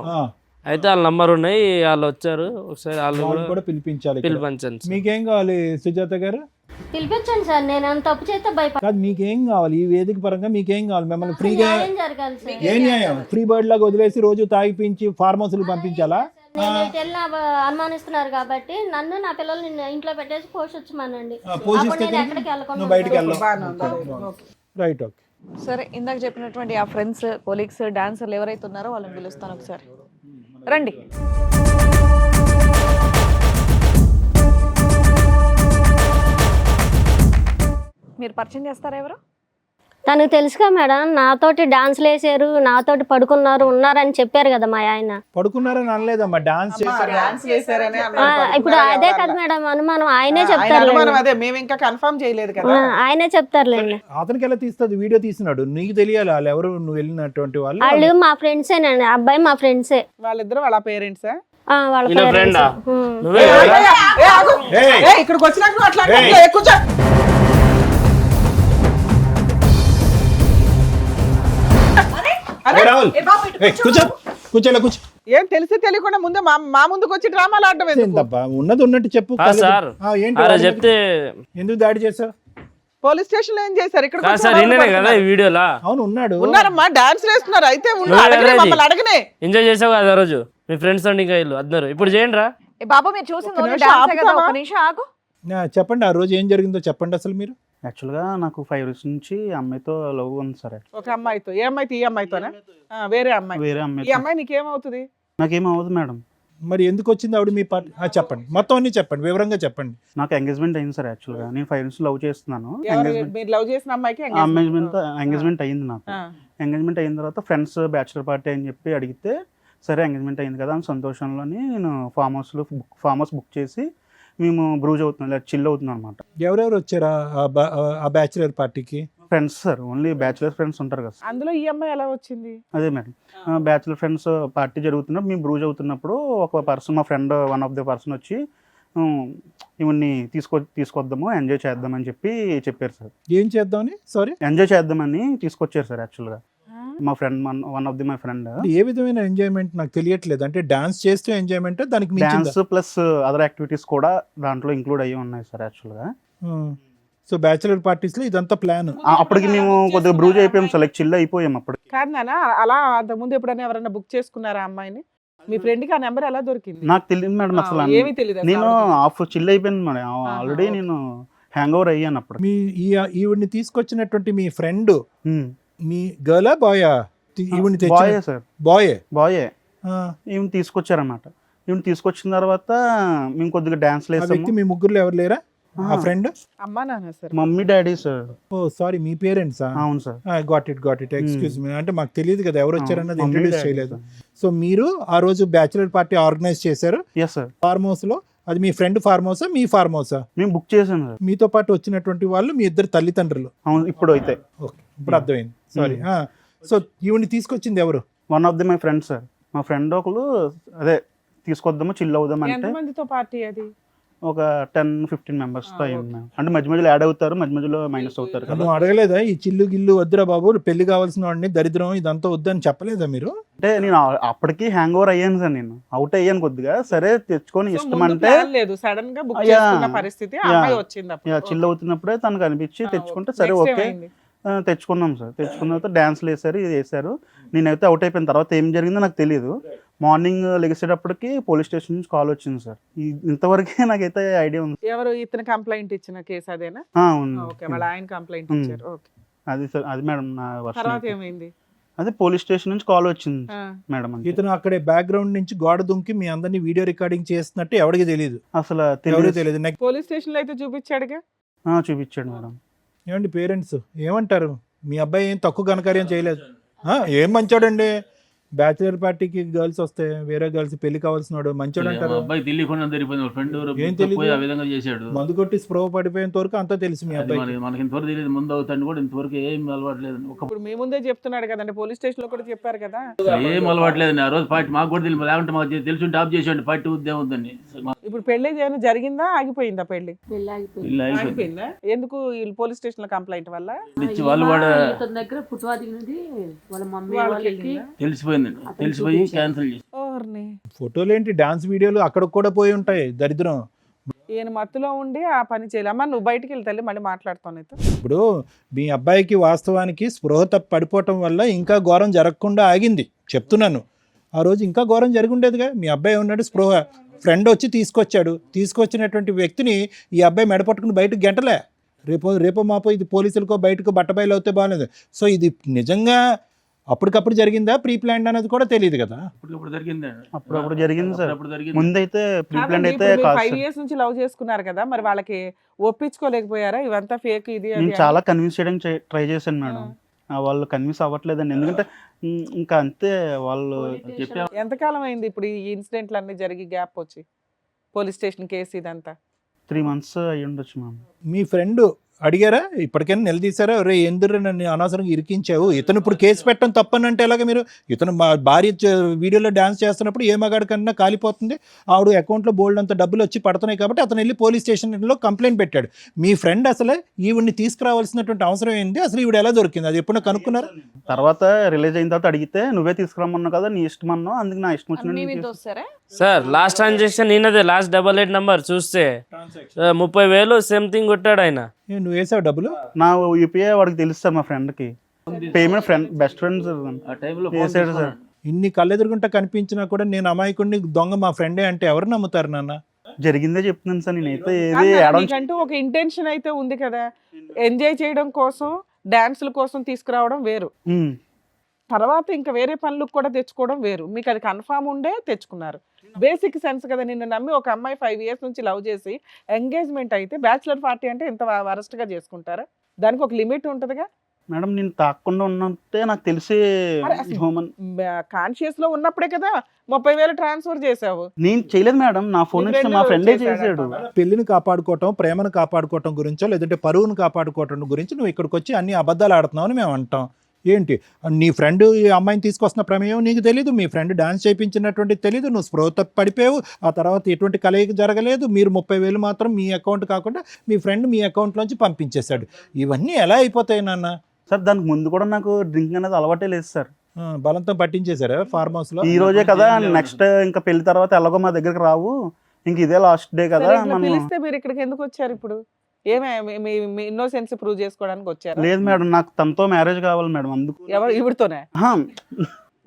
అయితే వాళ్ళ నంబర్ ఉన్నాయి, వాళ్ళు వచ్చారు, ఒకసారి వాళ్ళు కూడా పిలిపించండి. సార్. మీకేం కావాలి సుజాత గారు? పిలిపించండి సార్, నేను తప్పు చేస్తే భయపడ. మీకేం కావాలి? ఈ వేదిక పరంగా మీకేం కావాలి? మిమ్మల్ని ఫ్రీగా జరగాలి సార్. ఏ న్యాయం? ఫ్రీ బర్డ్ లాగా వదిలేసి రోజు తాగిపించి ఫార్మ్ హౌస్ పంపించాలా? నేను వెళ్ళిన అనుమానిస్తున్నారు కాబట్టి నన్ను నా పిల్లల్ని ఇంట్లో పెట్టేసి పోషించమనండి. ఎక్కడికి వెళ్ళకుండా. Right, okay. సరే, ఇందాక చెప్పినటువంటి ఆ ఫ్రెండ్స్, కొలీగ్స్, డాన్సర్లు ఎవరైతే ఉన్నారో వాళ్ళని పిలుస్తాను, ఒకసారి రండి. మీరు పరిచయం చేస్తారా ఎవరు? తనకు తెలుసుగా మేడం, నాతోటి డాన్స్లు వేసారు, నాతోటి పడుకున్నారు, ఉన్నారని చెప్పారు కదా మా ఆయన. పడుకున్నారని అనలేదమ్మా, డాన్స్ చేశారని. ఇప్పుడు అదే కదా మేడం అనుమానం, ఆయనే చెప్తారు. మేము ఇంకా కన్ఫర్మ్ చేయలేదు కదా, ఆయనే చెప్తారులేండి. అతనికి ఎలా తీస్తుంది? వీడియో తీసినాడు, నీకు తెలియాలి వాళ్ళు ఎవరు, నువ్వు వెళ్ళినటువంటి వాళ్ళు. వాళ్ళు మా ఫ్రెండ్సేనండి, అబ్బాయి మా ఫ్రెండ్సే. వాళ్ళిద్దరు వాళ్ళ పేరెంట్సా? వాళ్ళ ఇక్కడికి వచ్చినప్పుడు అట్లా ఏం తెలిసి తెలియకుండా ముందే మా ముందుకు వచ్చి డ్రామాలు ఆడటం ఉన్నది ఉన్నట్టు చెప్పు. చెప్తే ఎందుకు దాడి చేసావు? పోలీస్ స్టేషన్ లో ఏం చేశారు? ఇక్కడ కదా ఈ వీడియోలో. అవును, ఉన్నారమ్మా, డాన్స్ వేస్తున్నారు. అయితే అడగనే ఎంజాయ్ చేసావు కదా రోజు మీ ఫ్రెండ్స్ అందరు. ఇప్పుడు చేయండి రా బాబు, మీరు చూసింది డాన్స్ కదా. ఒక నిమిషం ఆగు. చెప్పండి, ఆ రోజు ఏం జరిగిందో చెప్పండి అసలు మీరు. యాక్చువల్గా నాకు 5 ఇయర్స్ నుంచి అమ్మాయితో లవ్ ఉంది సార్. ఒక అమ్మాయితో, ఏ అమ్మాయితో? ఈ అమ్మాయితోనా? వేరే అమ్మాయి. వేరే ఈ అమ్మాయి అమ్మాయి నీకేమవుతుంది? నాకేమవుతుంది మేడం. మరి ఎందుకు వచ్చింది ఆవిడ మీ పార్టీ? చెప్పండి, మొత్తం అన్ని చెప్పండి, వివరంగా చెప్పండి. నాకు ఎంగేజ్మెంట్ అయింది సార్. యాక్చువల్గా నేను 5 ఇయర్స్ లవ్ చేస్తున్నాను. మీరు లవ్ చేసిన అమ్మాయికి ఎంగేజ్మెంట్ అయింది నాకు. ఎంగేజ్మెంట్ అయిన తర్వాత ఫ్రెండ్స్ బ్యాచులర్ పార్టీ అని చెప్పి అడిగితే సరే ఎంగేజ్మెంట్ అయింది కదా అని సంతోషంలోని నేను ఫామ్ హౌస్ బుక్ చేసి మేము బ్రూజ్ అవుతున్నాం, లేదా చిల్ అవుతున్నాం అనమాట. ఎవరెవరు వచ్చారా ఆ బ్యాచులర్ పార్టీకి? Friends sir, only bachelor friends ఉంటారు కదా సార్. అందులో ఈ అమ్మాయి ఎలా వచ్చింది? అదే మేడం, బ్యాచులర్ ఫ్రెండ్స్ పార్టీ జరుగుతున్నప్పుడు మేము బ్రూజ్ అవుతున్నప్పుడు ఒక పర్సన్, మా friend one of the person వచ్చి ఇవన్నీ తీసుకొద్దాము, ఎంజాయ్ చేద్దామని చెప్పారు సార్. ఏం చేద్దామని? సారీ, ఎంజాయ్ చేద్దామని తీసుకొచ్చారు సార్. యాక్చువల్గా మా friend, one of the my friend. ఏ విధమైన ఎంజాయ్మెంట్ నాకు తెలియట్లేదు. అంటే డాన్స్ చేస్తూ ఎంజాయ్మెంట్, దానికి డాన్స్ ప్లస్ అదర్ యాక్టివిటీస్ కూడా దాంట్లో ఇంక్లూడ్ అయ్యి ఉన్నాయి సార్. యాక్చువల్గా సో బ్యాచులర్ పార్టీస్ లో ఇదంతా ప్లాన్. అప్పటికి మేము కొద్దిగా బ్రూజ్ అయిపోయాం సార్, లైక్ చిల్ అయిపోయాం అప్పటికి. కాదు నాన్న, అలా అంతకుముందు ఎప్పుడైనా ఎవరైనా బుక్ చేసుకున్నారా అమ్మాయిని? మీ ఫ్రెండ్ కి ఆ నెంబర్ ఎలా దొరికింది? నాకు తెలియదు మేడం అసలు. ఏమీ తెలియదు. నేను ఆఫ్ చిల్ అయిపోయాను మేడం, ఆల్రెడీ నేను హ్యాంగ్ ఓవర్ అయ్యాను అప్పుడు. మీ ఈవిడ్ని తీసుకొచ్చినటువంటి మీ ఫ్రెండ్ మీ గర్లా బాయా? ఈవిడ్ని బాయే సార్. బాయే. ఈవెన్ తీసుకొచ్చారన్నమాట. ఈవెన్ తీసుకొచ్చిన తర్వాత మేము కొద్దిగా డాన్స్ వ్యక్తి మీ ముగ్గురులో ఎవరు లేరా? ఆ ఫ్రెండ్ అమ్మా నాన్న sir? Mummy daddy sir. Oh sorry, మీ పేరెంట్స్? అవును sir. Got it excuse me. అంటే మాకు తెలియదు కదా ఎవరు వచ్చారన్నది, ఇంట్రడ్యూస్ చేయలేదు. సో మీరు ఆ రోజు బ్యాచులర్ పార్టీ ఆర్గనైజ్ చేశారు ఫార్మ్ హౌస్ లో. అది మీ ఫ్రెండ్ ఫార్మ్ హౌసా, మీ ఫార్మ్ హౌసా? మేము బుక్ చేసాం సార్. మీతో పాటు వచ్చినటువంటి వాళ్ళు మీ ఇద్దరు తల్లిదండ్రులు? అవును, ఇప్పుడు అయితే. ఓకే, ఇప్పుడు అర్థమైంది. సారీ. సో ఈవిడ్ని తీసుకొచ్చింది ఎవరు? One of the my friend sir. మా ఫ్రెండ్ ఒకరు అదే తీసుకొద్దాము, చిల్ అవుదాం అంటే. ఎంతమందితో పార్టీ అది? ఒక 10-15 మెంబర్స్ తో అయింది. అంటే మధ్య మధ్యలో యాడ్ అవుతారు, మధ్య మధ్యలో మైనస్ అవుతారు కదా. నువ్వు అడగలేదా ఈ చిల్లు గిల్లు వద్దురా బాబు, పెళ్లి కావాల్సిన వాడిని, దరిద్రం ఇదంతా వద్దని చెప్పలేదా మీరు? అంటే నేను అప్పటికి హ్యాంగ్ ఓవర్ అయ్యాను సార్, నేను అవుట్ అయ్యాను కొద్దిగా. సరే తెచ్చుకొని ఇష్టం అంటే లేదు, సడన్ గా బుక్ చేసుకున్న పరిస్థితి, అమ్మాయి వచ్చింది అప్పుడు. చిల్ అవుతున్నప్పుడే తనకు అనిపించి తెచ్చుకుంటే సరే ఓకే తెచ్చుకున్నాం సార్. తెచ్చుకున్న తర్వాత డాన్స్లు వేసారు, ఇది వేసారు. నేనైతే అవుట్ అయిపోయిన తర్వాత ఏం జరిగిందో నాకు తెలియదు. మార్నింగ్ లెగిసేటప్పటికి పోలీస్ స్టేషన్ నుంచి కాల్ వచ్చింది సార్. ఇంతవరకే నాకైతే ఐడియా ఉంది. ఎవరు ఇతను కంప్లైంట్ ఇచ్చిన కేసు అదేనా? ఓకే, వాళ్ళ ఆయన కంప్లైంట్ ఇచ్చారు. ఓకే, అది సార్, అది మేడం నా వర్షన్. తర్వాత ఏమైంది? అదే పోలీస్ స్టేషన్ నుంచి కాల్ వచ్చింది మేడం. ఇతను అక్కడే బ్యాక్గ్రౌండ్ నుంచి గోడ దుంకి మీ అందరినీ వీడియో రికార్డింగ్ చేస్తున్నట్టు ఎవరికి తెలియదు, అసలు తెలియదు. పోలీస్ స్టేషన్ లో అయితే చూపించాడుగా. చూపించాడు మేడం. ఏమండి పేరెంట్స్ ఏమంటారు? మీ అబ్బాయి ఏం తక్కువ ఘనకార్యం చేయలేదు, ఏం మంచోడండి. బ్యాచులర్ పార్టీకి గర్ల్స్ వస్తే వేరే గర్ల్స్ పెళ్లి కావాల్సిన వాడు మంచోడు అంటారు. అబ్బాయి తెలియకుండా ఫ్రెండ్ ఏం తెలియదు, ఆ విధంగా చేశాడు. మందు కొట్టి స్ప్రో పడిపోయేంత వరకు అంతా తెలుసు మీ అబ్బాయి. మనకి ఇంతవరకు తెలియదు, ముందు అవుతాడు కూడా ఇంతవరకు ఏం అలవాటు లేదు. ఇప్పుడు మీ ముందే చెప్తున్నాడు కదండి, పోలీస్ స్టేషన్ లో కూడా చెప్పారు కదా. ఏం అలవాటు లేదండి. ఆ రోజు పార్టీ మాకు కూడా తెలియదు, లేకుంటే మాకు తెలిసి టాప్ చేసేవాడి పార్టీ ఉద్యమం ఉందండి. ఇప్పుడు పెళ్లి ఏమైనా జరిగిందా, ఆగిపోయిందా? పెళ్లి ఆగిపోయిందా? ఎందుకు? వీళ్ళు పోలీస్ స్టేషన్ లో కంప్లైంట్ వల్ల వాళ్ళు దగ్గర పుట్టువాది నుండి వాళ్ళ మమ్మీ వాళ్ళకి వాళ్ళకి తెలిసిపోయిందండి. తెలిసిపోయి క్యాన్సిల్ చేసి ఫోటోలు ఏంటి, డాన్స్ వీడియోలు అక్కడ కూడా పోయి ఉంటాయి. దరిద్రం. ఈయన మత్తులో ఉండి ఆ పని చేయలే. అమ్మ నువ్వు బయటికి వెళ్తాలి, మళ్ళీ మాట్లాడుతాను. ఇప్పుడు మీ అబ్బాయికి వాస్తవానికి స్పృహ తప్పి పడిపోవటం వల్ల ఇంకా ఘోరం జరగకుండా ఆగింది చెప్తున్నాను. ఆ రోజు ఇంకా ఘోరం జరిగి ఉండేదిగా. మీ అబ్బాయి ఉన్నాడు, స్పృహ ఫ్రెండ్ వచ్చి తీసుకొచ్చాడు. తీసుకొచ్చినటువంటి వ్యక్తిని ఈ అబ్బాయి మెడపట్టుకుని బయటకు గెంటలే. రేపో మాపో ఇది పోలీసులకో బయటకు బట్టబయలు అవుతే బాగాలేదు. సో ఇది నిజంగా అప్పటికప్పుడు జరిగిందా, ప్రీ ప్లాన్డ్ అనేది కూడా తెలియదు కదా. అప్పుడు జరిగింది సార్. ముందైతే ప్రీ ప్లాన్డ్ అయితే కాదు. 5 years నుంచి లవ్ చేసుకున్నారు కదా, మరి వాళ్ళకి ఒప్పించుకోలేకపోయారా? ఇవంతా ఫేక్ ఇది నేను చాలా కన్విన్స్ చేయడానికి ట్రై చేశాను మేడం. వాళ్ళు కన్విన్స్ అవ్వట్లేదండి. ఎందుకంటే ఇంకా అంతే వాళ్ళు చెప్పే. ఎంతకాలం అయింది ఇప్పుడు ఈ ఇన్సిడెంట్లు అన్ని జరిగి గ్యాప్ వచ్చి పోలీస్ స్టేషన్ కేసు ఇదంతా? 3 months అయ్యి ఉండొచ్చు మ్యామ్. మీ ఫ్రెండ్ అడిగారా ఇప్పటికైనా నిలదీశారా? రే ఎందుకు నన్ను అనవసరంగా ఇరికించావు, ఇతను ఇప్పుడు కేసు పెట్టడం తప్పనంటే ఎలాగ? మీరు ఇతను మా భార్య వీడియోలో డాన్స్ చేస్తున్నప్పుడు ఏ మగాడి కన్నా కాలిపోతుంది, ఆవిడ అకౌంట్లో బోల్డ్ అంత డబ్బులు వచ్చి పడుతున్నాయి కాబట్టి అతను వెళ్ళి పోలీస్ స్టేషన్లో కంప్లైంట్ పెట్టాడు. మీ ఫ్రెండ్ అసలు ఈవిడ్ని తీసుకురావాల్సినటువంటి అవసరం ఏంది, అసలు ఈవిడ ఎలా దొరికింది, అది ఎప్పుడో కనుక్కున్నారు? తర్వాత రిలీజ్ అయిన తర్వాత అడిగితే నువ్వే తీసుకురమ్మన్నావు కదా, నీ ఇష్టం అన్నావు, అందుకు నా ఇష్టం వచ్చిన. సార్ లాస్ట్ ట్రాన్సాక్షన్ నేనదే, లాస్ట్ 88 నెంబర్ చూస్తే 30,000 సేమ్ థింగ్ కొట్టాడు ఆయన. నువ్వు వేసావు డబ్బులు? నా యూపీఐ వాడికి తెలుసు సార్, మా ఫ్రెండ్కి పేమెంట్ బెస్ట్ ఫ్రెండ్స్ వేసాడు సార్. ఇన్ని కళ్ళెదురుగుంటా కనిపించినా కూడా నేను అమాయకుడిని దొంగ మా ఫ్రెండే అంటే ఎవరు నమ్ముతారు నాన్న? జరిగిందే చెప్తున్నాను సార్, నేనైతే ఏది కాదు నాన్న, యాడ్ మీకంటూ ఒక ఇంటెన్షన్ అయితే ఉంది కదా, ఎంజాయ్ చేయడం కోసం డాన్సుల కోసం తీసుకురావడం వేరు, తర్వాత ఇంకా వేరే పనులకు కూడా తెచ్చుకోవడం వేరు. మీకు అది కన్ఫామ్ ఉండే తెచ్చుకున్నారు. బేసిక్ సెన్స్ కదా, నిన్ను నమ్మి ఒక అమ్మాయి 5 years నుంచి లవ్ చేసి ఎంగేజ్మెంట్ అయితే బ్యాచులర్ పార్టీ అంటే ఇంత వరస్ట్ గా చేసుకుంటారా? దానికి ఒక లిమిట్ ఉంటదిగా మేడం. నేను తాకుండా ఉన్నట్టే నాకు తెలిసి అరే అసలు హ్యూమన్ కాన్షియస్ లో ఉన్నప్పుడే కదా 30,000 ట్రాన్స్ఫర్ చేసావు. నేను చేయలేదు మేడం, నా ఫోన్ మీ నుంచి friend మా ఫ్రెండే చేశాడంట. చేశాడు. పెళ్లిని కాపాడుకోవటం, ప్రేమను కాపాడుకోవటం గురించో లేదంటే పరువును కాపాడుకోవటం గురించి నువ్వు ఇక్కడికి వచ్చి అన్ని అబద్ధాలు ఆడుతున్నావు అని మేము అంటాం. ఏంటి నీ ఫ్రెండ్ ఈ అమ్మాయిని తీసుకొస్తున్న ప్రమేయం నీకు తెలీదు, మీ ఫ్రెండ్ డాన్స్ చేయించినటువంటి తెలీదు, నువ్వు స్పృహ పడిపోయావు, ఆ తర్వాత ఎటువంటి కలయిక జరగలేదు, మీరు 30,000 మాత్రం మీ అకౌంట్ కాకుండా మీ ఫ్రెండ్ మీ అకౌంట్లోంచి పంపించేశాడు. ఇవన్నీ ఎలా అయిపోతాయి నాన్న? సార్ దానికి ముందు కూడా నాకు డ్రింక్ అనేది అలవాటే లేదు సార్. బలంతో పట్టించేశారా ఫార్మ్ హౌస్లో? ఈ రోజే కదా, నెక్స్ట్ ఇంకా పెళ్లి తర్వాత ఎలాగో మా దగ్గరికి రావు, ఇంక ఇదే లాస్ట్ డే కదా సరే, ఇట్లా మనం. పిలిస్తే మీరు ఇక్కడికి ఎందుకు వచ్చారు ఇప్పుడు? ఏమే మీ ఇన్నోసెన్స్ ప్రూవ్ చేసుకోవడానికి వచ్చారు? లేదు మేడం, నాకు తనతో మ్యారేజ్ కావాలి మేడం, అందుకు. ఎవరు ఇవిడితోనే? ఆహా,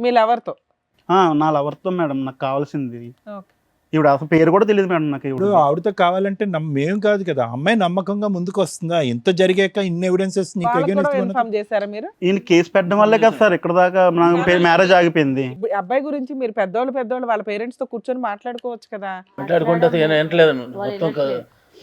మీ లవర్తో? నా లవర్తో మేడం నాకు కావాల్సింది. ఇప్పుడు అసలు పేరు కూడా తెలియదు మేడం నాకు. ఇప్పుడు ఇప్పుడు ఆవిడతో కావాలంటే మేము కాదు కదా, అమ్మాయి నమ్మకంగా ముందుకు వస్తుందా? ఇంత జరిగాక ఇన్ని ఎవిడెన్సెస్ నీకు వాళ్ళకి కూడా against ఇన్ఫార్మ్ చేశారా మీరు? ఈయన కేసు పెట్టడం వల్లే కదా సార్ ఇక్కడ దాకా మ్యారేజ్ ఆగిపోయింది. ఇప్పుడు అబ్బాయి గురించి మీరు పెద్దోళ్ళు వాళ్ళ పేరెంట్స్ తో కూర్చొని మాట్లాడుకోవచ్చు కదా. మాట్లాడుకుంటే వినట్లేదు మొత్తం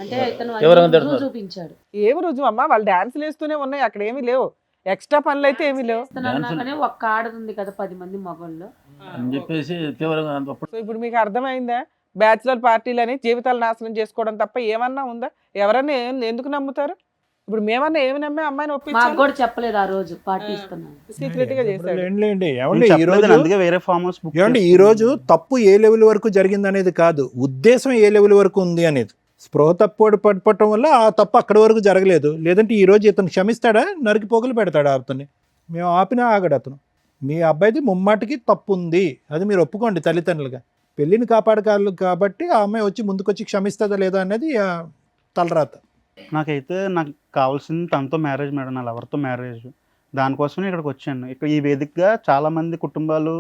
అంటే ఇతను ఎవరైనా అన్ని తెలుసు. రుజువు చూపించాడు. ఏం రుజువు అమ్మా, వాళ్ళు డాన్సులు వేస్తూనే ఉన్నాయి, అక్కడ ఏమీ లేవు, ఎక్స్ట్రా పనులు అయితే ఏమీ లేవు. ఇతనన్నాకనే ఒక్క ఆడదుంది కదా 10 మంది మగవాళ్ళు. అని చెప్పేసి తీవ్రంగా సో ఇప్పుడు మీకు అర్థమైందా? బ్యాచులర్ పార్టీలని జీవితాలు నాశనం చేసుకోవడం తప్ప ఏమన్నా ఉందా? ఎవరన్నా ఎందుకు నమ్ముతారు? ఇప్పుడు మేమన్నా ఏమి నమ్మే అమ్మాయిని మాకు ఒప్పించాలి? కూడా చెప్పలేదు ఆ రోజు పార్టీ ఇస్తున్నాను. సీక్రెట్ గా చేశాడు. లేండి నేను ఏమండి ఈ చెప్పలేదు, రోజు అందుకే వేరే ఫామ్ హౌస్ బుక్ ఏమండి ఈ రోజు తప్పు ఏ లెవెల్ వరకు జరిగింది అనేది కాదు, ఉద్దేశం ఏ లెవెల్ వరకు ఉంది అనేది. స్పృహ తప్పు పడిపోవటం వల్ల ఆ తప్పు అక్కడి వరకు జరగలేదు. లేదంటే ఈ రోజు ఇతను క్షమిస్తాడా? నరికి పోగులు పెడతాడా అతన్ని? మేము ఆపినా ఆగడు అతను. మీ అబ్బాయిది ముమ్మాటికి తప్పు ఉంది, అది మీరు ఒప్పుకోండి తల్లిదండ్రులుగా. పెళ్ళిని కాపాడకాలు కాబట్టి ఆ అమ్మాయి వచ్చి ముందుకొచ్చి క్షమిస్తుందా లేదా అనేది తలరాత. నాకైతే నాకు కావాల్సింది తనతో మ్యారేజ్ మేడం, నా లవర్తో మ్యారేజ్. దానికోసమే ఇక్కడికి వచ్చాను. ఇక్కడ ఈ వేదికగా చాలామంది కుటుంబాలు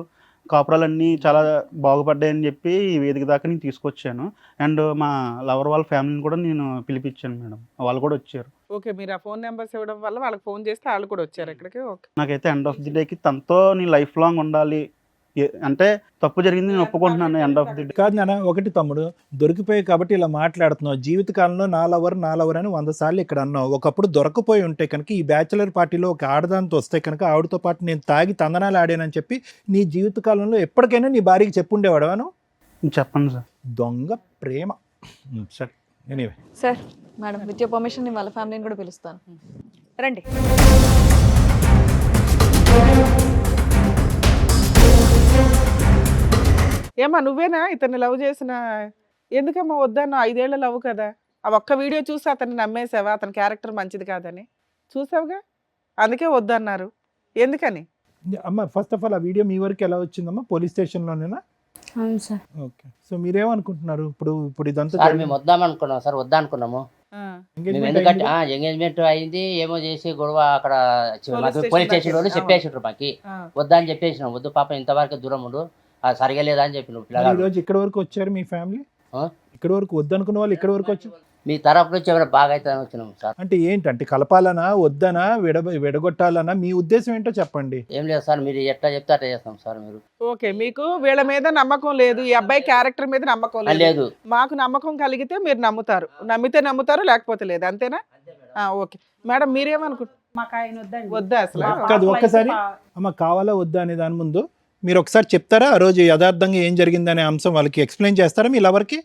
కాపురాలన్నీ చాలా బాగుపడ్డాయని చెప్పి ఈ వేదిక దాకా నేను తీసుకొచ్చాను. అండ్ మా లవర్ వాళ్ళ ఫ్యామిలీని కూడా నేను పిలిపించాను మేడం, వాళ్ళు కూడా వచ్చారు. ఓకే, మీరు ఆ ఫోన్ నెంబర్స్ ఇవ్వడం వల్ల వాళ్ళకి ఫోన్ చేస్తే వాళ్ళు కూడా వచ్చారు ఇక్కడికి. ఓకే, నాకైతే ఎండ్ ఆఫ్ ది డేకి తనతో నేను లైఫ్ లాంగ్ ఉండాలి. అంటే తప్పు జరిగింది నేను ఒప్పుకుంటున్నాను ఎండ్ ఆఫ్ ది డే. కాదు నాన్న, ఒకటి తమ్ముడు దొరికిపోయి కాబట్టి ఇలా మాట్లాడుతున్నావు. జీవితకాలంలో నా లవర్ అని 100 సార్లు ఇక్కడ అన్నావు. ఒకప్పుడు దొరకపోయి ఉంటే కనుక ఈ బ్యాచులర్ పార్టీలో ఒక ఆడదాంతో వస్తే కనుక ఆవిడతో పాటు నేను తాగి తందనాలు ఆడానని చెప్పి నీ జీవితకాలంలో ఎప్పటికైనా నీ భార్యకి చెప్పుండేవాడవాను? చెప్పండి సార్. దొంగ ప్రేమ. సరే anyway sir, madam with your permission నేను వాళ్ళ ఫ్యామిలీని కూడా పిలుస్తాను. రండి. ఏమా నువ్వేనా ఇతన్ని లవ్ చేసిన? ఎందుకమ్మా వద్దన్నా? 5 ఏళ్ల లవ్ కదా. ఆ ఒక్క వీడియో చూసి అతన్ని నమ్మేసావా? అతని క్యారెక్టర్ మంచిది కాదని చూసావుగా, అందుకే వద్దన్నారు. ఎందుకని? అమ్మ ఫస్ట్ ఆఫ్ ఆల్ ఆ వీడియో మీ వరకు ఎలా వచ్చిందమ్మా? పోలీస్ స్టేషన్లోనేనా? అవును సార్. ఓకే, సో మీరేమనుకుంటున్నారు ఇప్పుడు ఇదంతా సార్ మేము వద్దాం అనుకున్నాం సార్, వద్దనుకున్నాము ఆ, మేము. engagement ఎందుకంటే అయింది? ఎంగేజ్మెంట్ అయింది, ఏమో చేసి గొడవ అక్కడ Police పోలీస్ station స్టేషన్ వాళ్ళు దగ్గర. చెప్పేసిండ్రు మాకి. ఆ. వద్దని చెప్పేసినాం, వద్దు పాప ఇంతవరకు దూరం ఉండు, అది సరిగా లేదా అని చెప్పిన మరి ఈ పిల్లగాడు. రోజు ఇక్కడ వరకు వచ్చారు మీ ఫ్యామిలీ? ఆ? ఇక్కడ వరకు వద్దనుకున్న వాళ్ళు ఇక్కడ వరకు వచ్చారు మీ తరపు నుంచి ఏమైనా బాగా అయితే వచ్చినాం సార్. అంటే ఏంటంటే కలపాలనా వద్దనా విడగొట్టాలనా మీ ఉద్దేశం ఏంటో చెప్పండి. ఏం లేదు సార్, మీరు ఎట్లా చెప్తే అట్లా చేస్తాం సార్. మీరు ఓకే, మీకు వీళ్ళ మీద నమ్మకం లేదు, ఈ అబ్బాయి క్యారెక్టర్ మీద నమ్మకం లేదు. లేదు. మాకు నమ్మకం కలిగితే మీరు నమ్ముతారు, నమ్మితే నమ్ముతారు, లేకపోతే లేదు, అంతేనా? ఓకే మేడం, మీరేమనుకుంటారు? మాకు ఆయన వద్దండి. వద్దా అసలు? కాదు, ఒక్కసారి అమ్మ కావాలా వద్దా అనే దాని ముందు మీరు ఒకసారి చెప్తారా? ఆ రోజు యథార్థంగా ఏం జరిగిందనే అంశం వాళ్ళకి ఎక్స్ప్లెయిన్ చేస్తారా మీ లవర్కి?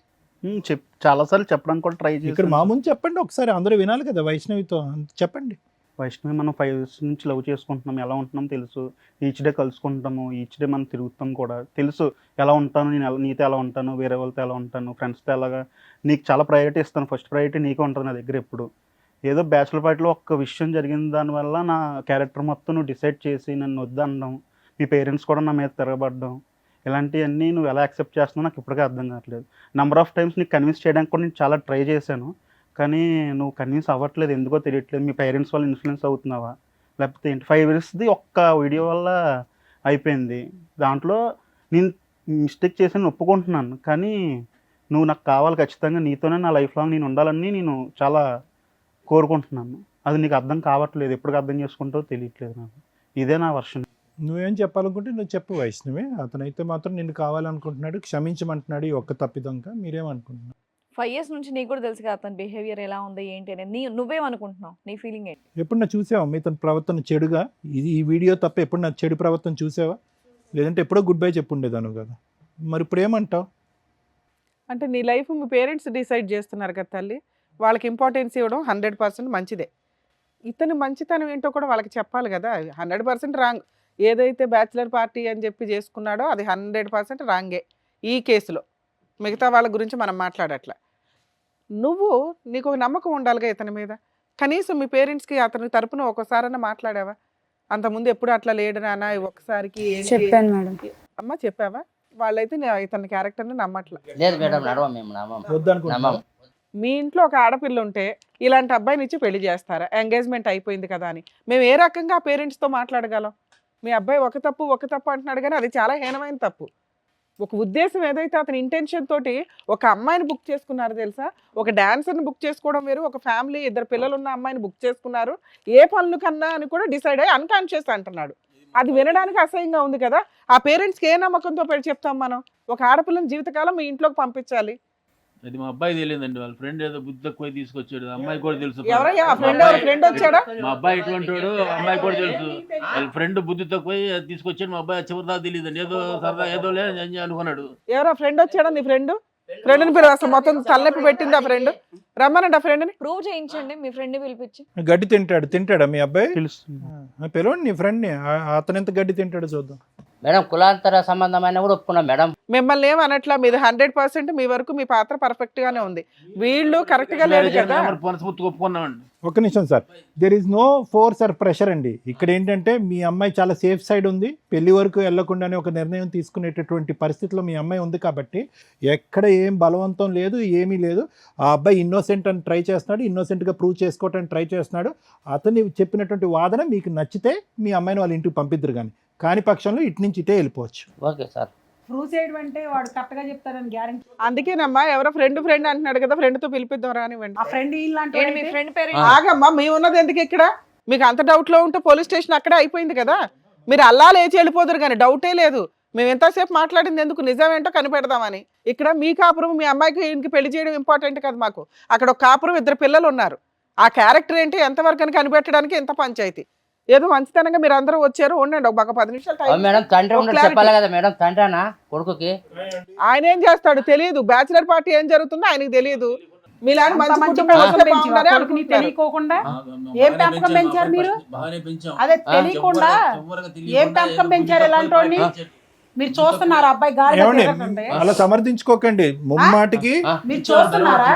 చాలాసార్లు చెప్పడానికి కూడా ట్రై ఇక్కడ చేశాను. మా ముందు చెప్పండి ఒకసారి, అందరూ వినాలి కదా వైష్ణవితో. చెప్పండి. వైష్ణవి మనం 5 years నుంచి లవ్ చేసుకుంటున్నాం, ఎలా ఉంటున్నాం తెలుసు. ఈచ్ డే కలుసుకుంటాము, ఈచ్ డే మనం తిరుగుతాం కూడా తెలుసు. ఎలా ఉంటాను నేను, నీతో ఎలా ఉంటాను, వేరే వాళ్ళతో ఎలా ఉంటాను, ఫ్రెండ్స్తో ఎలాగా. నీకు చాలా ప్రయారిటీ ఇస్తాను, ఫస్ట్ ప్రయారిటీ నీకే ఉంటుంది నా దగ్గర ఎప్పుడు. ఏదో బ్యాచులర్ పార్టీలో ఒక్క విషయం జరిగిన దానివల్ల నా క్యారెక్టర్ మొత్తం నువ్వు డిసైడ్ చేసి నన్ను వద్దనడం, మీ పేరెంట్స్ కూడా నా మీద తిరగబడ్డం, ఇలాంటివన్నీ నువ్వు ఎలా యాక్సెప్ట్ చేస్తున్నావు నాకు ఇప్పటికే అర్థం కావట్లేదు. నెంబర్ ఆఫ్ టైమ్స్ నీకు కన్విన్స్ చేయడానికి కూడా నేను చాలా ట్రై చేశాను, కానీ నువ్వు కన్విన్స్ అవ్వట్లేదు, ఎందుకో తెలియట్లేదు. మీ పేరెంట్స్ వాళ్ళు ఇన్ఫ్లుయెన్స్ అవుతున్నావా లేకపోతే ఏంటి? 5 yearsది ఒక్క వీడియో వల్ల అయిపోయింది. దాంట్లో నేను మిస్టేక్ చేసి ఒప్పుకుంటున్నాను, కానీ నువ్వు నాకు కావాలి, ఖచ్చితంగా నీతోనే నా లైఫ్ లాంగ్ నేను ఉండాలని నేను చాలా కోరుకుంటున్నాను. అది నీకు అర్థం కావట్లేదు, ఎప్పటికి అర్థం చేసుకుంటావో తెలియట్లేదు నాకు. ఇదే నా వర్షన్. నువ్వేం చెప్పాలనుకుంటే నువ్వు చెప్పు వైష్ణవి. అతనైతే మాత్రం నిన్ను కావాలనుకుంటున్నాడు, క్షమించమంటున్నాడు ఈ ఒక్క తప్పిదంక. మీరేమనుకుంటున్నావు? 5 years నుంచి నీకు కూడా తెలుసు కదా అతని బిహేవియర్ ఎలా ఉంది ఏంటి అనేది. నువ్వేమనుకుంటున్నావు? నీ ఫీలింగ్ ఏంటి? ఎప్పుడన్నా చూసావా మీ తన ప్రవర్తన చెడుగా? ఈ వీడియో తప్ప ఎప్పుడన్నా చెడు ప్రవర్తన చూసావా? లేదంటే ఎప్పుడో గుడ్ బై చెప్పుండేదాను కదా, మరి ఇప్పుడు ఏమంటావు? అంటే నీ లైఫ్ మీ పేరెంట్స్ డిసైడ్ చేస్తున్నారు కదా తల్లి, వాళ్ళకి ఇంపార్టెన్స్ ఇవ్వడం 100% మంచిదే. ఇతని మంచితనం ఏంటో కూడా వాళ్ళకి చెప్పాలి కదా. 100% రాంగ్. ఏదైతే బ్యాచిలర్ పార్టీ అని చెప్పి చేసుకున్నాడో అది 100% రాంగే ఈ కేసులో. మిగతా వాళ్ళ గురించి మనం మాట్లాడట్లా. నీకు ఒక నమ్మకం ఉండాలిగా ఇతని మీద. కనీసం మీ పేరెంట్స్కి అతని తరపున ఒకసారైనా మాట్లాడావా? అంతకుముందు ఎప్పుడు అట్లా లేడు నాన్న, ఒక్కసారికి చెప్పాను మేడం. అమ్మ చెప్పావా? వాళ్ళైతే ఇతని క్యారెక్టర్ని నమ్మట్లా. లేదు మేడం, నడవం మేము నమ్మం. వద్దనుకుంటున్నావా? మీ ఇంట్లో ఒక ఆడపిల్ల ఉంటే ఇలాంటి అబ్బాయిని ఇచ్చి పెళ్లి చేస్తారా? ఎంగేజ్మెంట్ అయిపోయింది కదా అని మేము ఏ రకంగా పేరెంట్స్తో మాట్లాడగలం? మీ అబ్బాయి ఒక తప్పు అంటున్నాడు కానీ అది చాలా హీనమైన తప్పు. ఒక ఉద్దేశం ఏదైతే అతని ఇంటెన్షన్ తోటి ఒక అమ్మాయిని బుక్ చేసుకున్నారు తెలుసా? ఒక డాన్సర్ని బుక్ చేసుకోవడం వేరు, ఒక ఫ్యామిలీ 2 పిల్లలు ఉన్న అమ్మాయిని బుక్ చేసుకున్నారు. ఏ పనులు కన్నా అని కూడా డిసైడ్ అయ్యి అన్కాన్షియస్ అంటున్నాడు. అది వినడానికి అసహ్యంగా ఉంది కదా. ఆ పేరెంట్స్కి ఏ నమ్మకంతో చెప్తాం మనం? ఒక ఆడపిల్లని జీవితకాలం మీ ఇంట్లోకి పంపించాలి. అది మా అబ్బాయి తెలియదండి, వాళ్ళ ఫ్రెండ్ ఏదో బుద్ధి తక్కువ తీసుకొచ్చాడు. అమ్మాయి కూడా తెలుసు. ఎవరయ్యా ఫ్రెండ్ వచ్చాడా? మా అబ్బాయి ఇటువంటి వాడు, అమ్మాయి కూడా తెలుసు. వాళ్ళ ఫ్రెండ్ బుద్ధి తక్కువ తీసుకొచ్చాడు. మా అబ్బాయి చివరిదాకా తెలియదండి, ఏదో సరదా ఏదో లేదు అనుకున్నాడు. ఎవరా ఫ్రెండ్ వచ్చాడా? నీ ఫ్రెండ్ని పేరు అసలు మొత్తం తలనొప్పి పెట్టింది ఆ ఫ్రెండ్. రమ్మనండి ఆ ఫ్రెండ్ని. ప్రూవ్ చేయించండి మీ ఫ్రెండ్ని పిలిపించి. గడ్డి తింటాడా మీ అబ్బాయి? తెలుస్తుంది. పిలవండి నీ ఫ్రెండ్ని, అతను ఎంత గడ్డి తింటాడో చూద్దాం. మేడం కులాంతర సంబంధమైన కూడా ఒప్పుకున్నాం మేడం. మిమ్మల్ని ఏమనట్లా, మీది 100% మీ వరకు మీ పాత్ర పర్ఫెక్ట్ గానే ఉంది. వీళ్ళు కరెక్ట్ గా లేదు కదా. మనస్ఫూర్తిగా ఒప్పుకున్నామండి. ఒక్క నిమిషం sir, there is no force or pressure అండి. ఇక్కడ ఏంటంటే మీ అమ్మాయి చాలా సేఫ్ సైడ్ ఉంది, పెళ్లి వరకు వెళ్లకుండానే ఒక నిర్ణయం తీసుకునేటటువంటి పరిస్థితిలో మీ అమ్మాయి ఉంది కాబట్టి ఎక్కడ ఏం బలవంతం లేదు, ఏమీ లేదు. ఆ అబ్బాయి ఇన్నోసెంట్ అని ట్రై చేస్తున్నాడు, ఇన్నోసెంట్గా ప్రూవ్ చేసుకోవటానికి ట్రై చేస్తున్నాడు. అతన్ని చెప్పినటువంటి వాదన మీకు నచ్చితే మీ అమ్మాయిని వాళ్ళ ఇంటికి పంపిద్దరు, కాని పక్షంలో ఇటు నుంచి ఇటే వెళ్ళిపోవచ్చు. Okay sir. ప్రూవ్ చేయడం అంటే వాడు కరెక్ట్గా చెప్తారని గ్యారెంటీ. అందుకేనమ్మా ఎవరో ఫ్రెండ్ అంటున్నాడు కదా, ఫ్రెండ్తో పిలిపిద్దాం రానివ్వండి. ఆ ఫ్రెండ్ ఇలాంటి మీ ఫ్రెండ్ పేరు ఆగమ్మా, మేము ఉన్నది ఎందుకు ఇక్కడ? మీకు అంత డౌట్లో ఉంటే పోలీస్ స్టేషన్ అక్కడే అయిపోయింది కదా. మీరు అల్లా లేచి వెళ్ళిపోదురు కానీ డౌటే లేదు. మేము ఎంతసేపు మాట్లాడింది ఎందుకు, నిజమేంటో కనిపెడదామని. ఇక్కడ మీ కాపురం, మీ అమ్మాయికి ఇంటికి పెళ్లి చేయడం ఇంపార్టెంట్ కదా మాకు. అక్కడ ఒక కాపురం 2 పిల్లలు ఉన్నారు. ఆ క్యారెక్టర్ ఏంటి ఎంతవరకు అని కనిపెట్టడానికి ఎంత పంచాయతీ. ఏదో మంచితనంగా మీరు అందరూ వచ్చారు, ఉండండి ఒక 10 నిమిషాలు. మేడం తండ్రి ఉండదు చెప్పాలి కదా మేడం, తండ్రినా కొడుకుకి ఆయన ఏం చేస్తాడు తెలియదు. బ్యాచిలర్ పార్టీ ఏం జరుగుతుందో ఆయనకు తెలియదు. మీలాంటి మంచి కుటుంబం వస్తే బాగుండాలి అనుకుంటున్నారు. తెలియకోకుండా ఏం పెంపకం పెంచారు మీరు? అదే తెలియకుండా ఏం పెంపకం పెంచారు ఇలాంటి వాడిని? మీరు చూస్తున్నారు అబ్బాయి గాలి అలా సమర్థించుకోకండి ముమ్మాటికి. మీరు చూస్తున్నారా?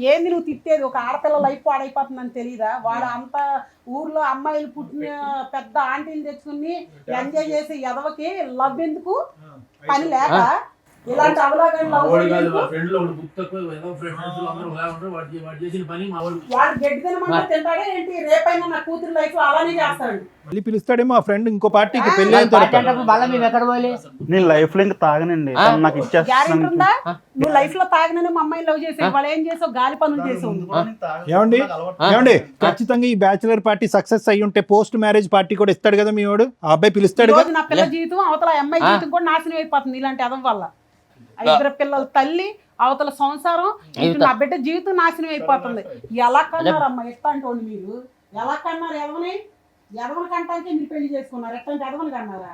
ఏంది నువ్వు తిట్టేది? ఒక ఆడపిల్ల లైఫ్ పాడైపోతుందని తెలియదా? వాడు అంత ఊర్లో అమ్మాయిలు పుట్టిన పెద్ద ఆంటీని తెచ్చుకుని ఎంజాయ్ చేసే ఎదవకి లవ్ ఎందుకు? పని లేక ఇలాంటి అవలాగని లవ్ వాడు గడ్డి తినమంటే తింటాడే ఏంటి? రేపైనా నా కూతురు లైఫ్ అలానే చేస్తాడు. మళ్ళీ పిలుస్తాడేమో ఆ ఫ్రెండ్ ఇంకో పార్టీకి పెళ్లి అయిన పార్టీ తర్వాత. అంటే మళ్ళీ మేము ఎక్కడ పోవాలి? నేను లైఫ్ లో ఇంకా తాగనండి, నాకు గ్యారెంటీ ఇచ్చేస్తాను. ఉందా? నువ్వు లైఫ్ లో తాగినని మా అమ్మాయి లవ్ చేసావు, వాళ్ళు ఏం చేసావు? గాలి పనులు చేసావు. ఏమండి ఖచ్చితంగా ఈ బ్యాచిలర్ పార్టీ సక్సెస్ అయ్యి ఉంటే పోస్ట్ మ్యారేజ్ పార్టీ కూడా ఇస్తాడు కదా మీ వాడు. ఆ అబ్బాయి పిలుస్తాడు. రోజు నా పిల్ల జీవితం అవతల అమ్మాయి జీవితం కూడా నాశనం అయిపోతుంది ఇలాంటి అదం వల్ల. 2 పిల్లల తల్లి, అవతల సంసారం, నా బిడ్డ జీవితం నాశనం అయిపోతుంది. ఎలా కన్నారమ్మా ఎట్లాంటి మీరు? ఎలా కన్నారు? ఎదవని కంటానికి మీరు పెళ్లి చేసుకున్నారు. ఎట్లాంటి ఎదవని కన్నారా?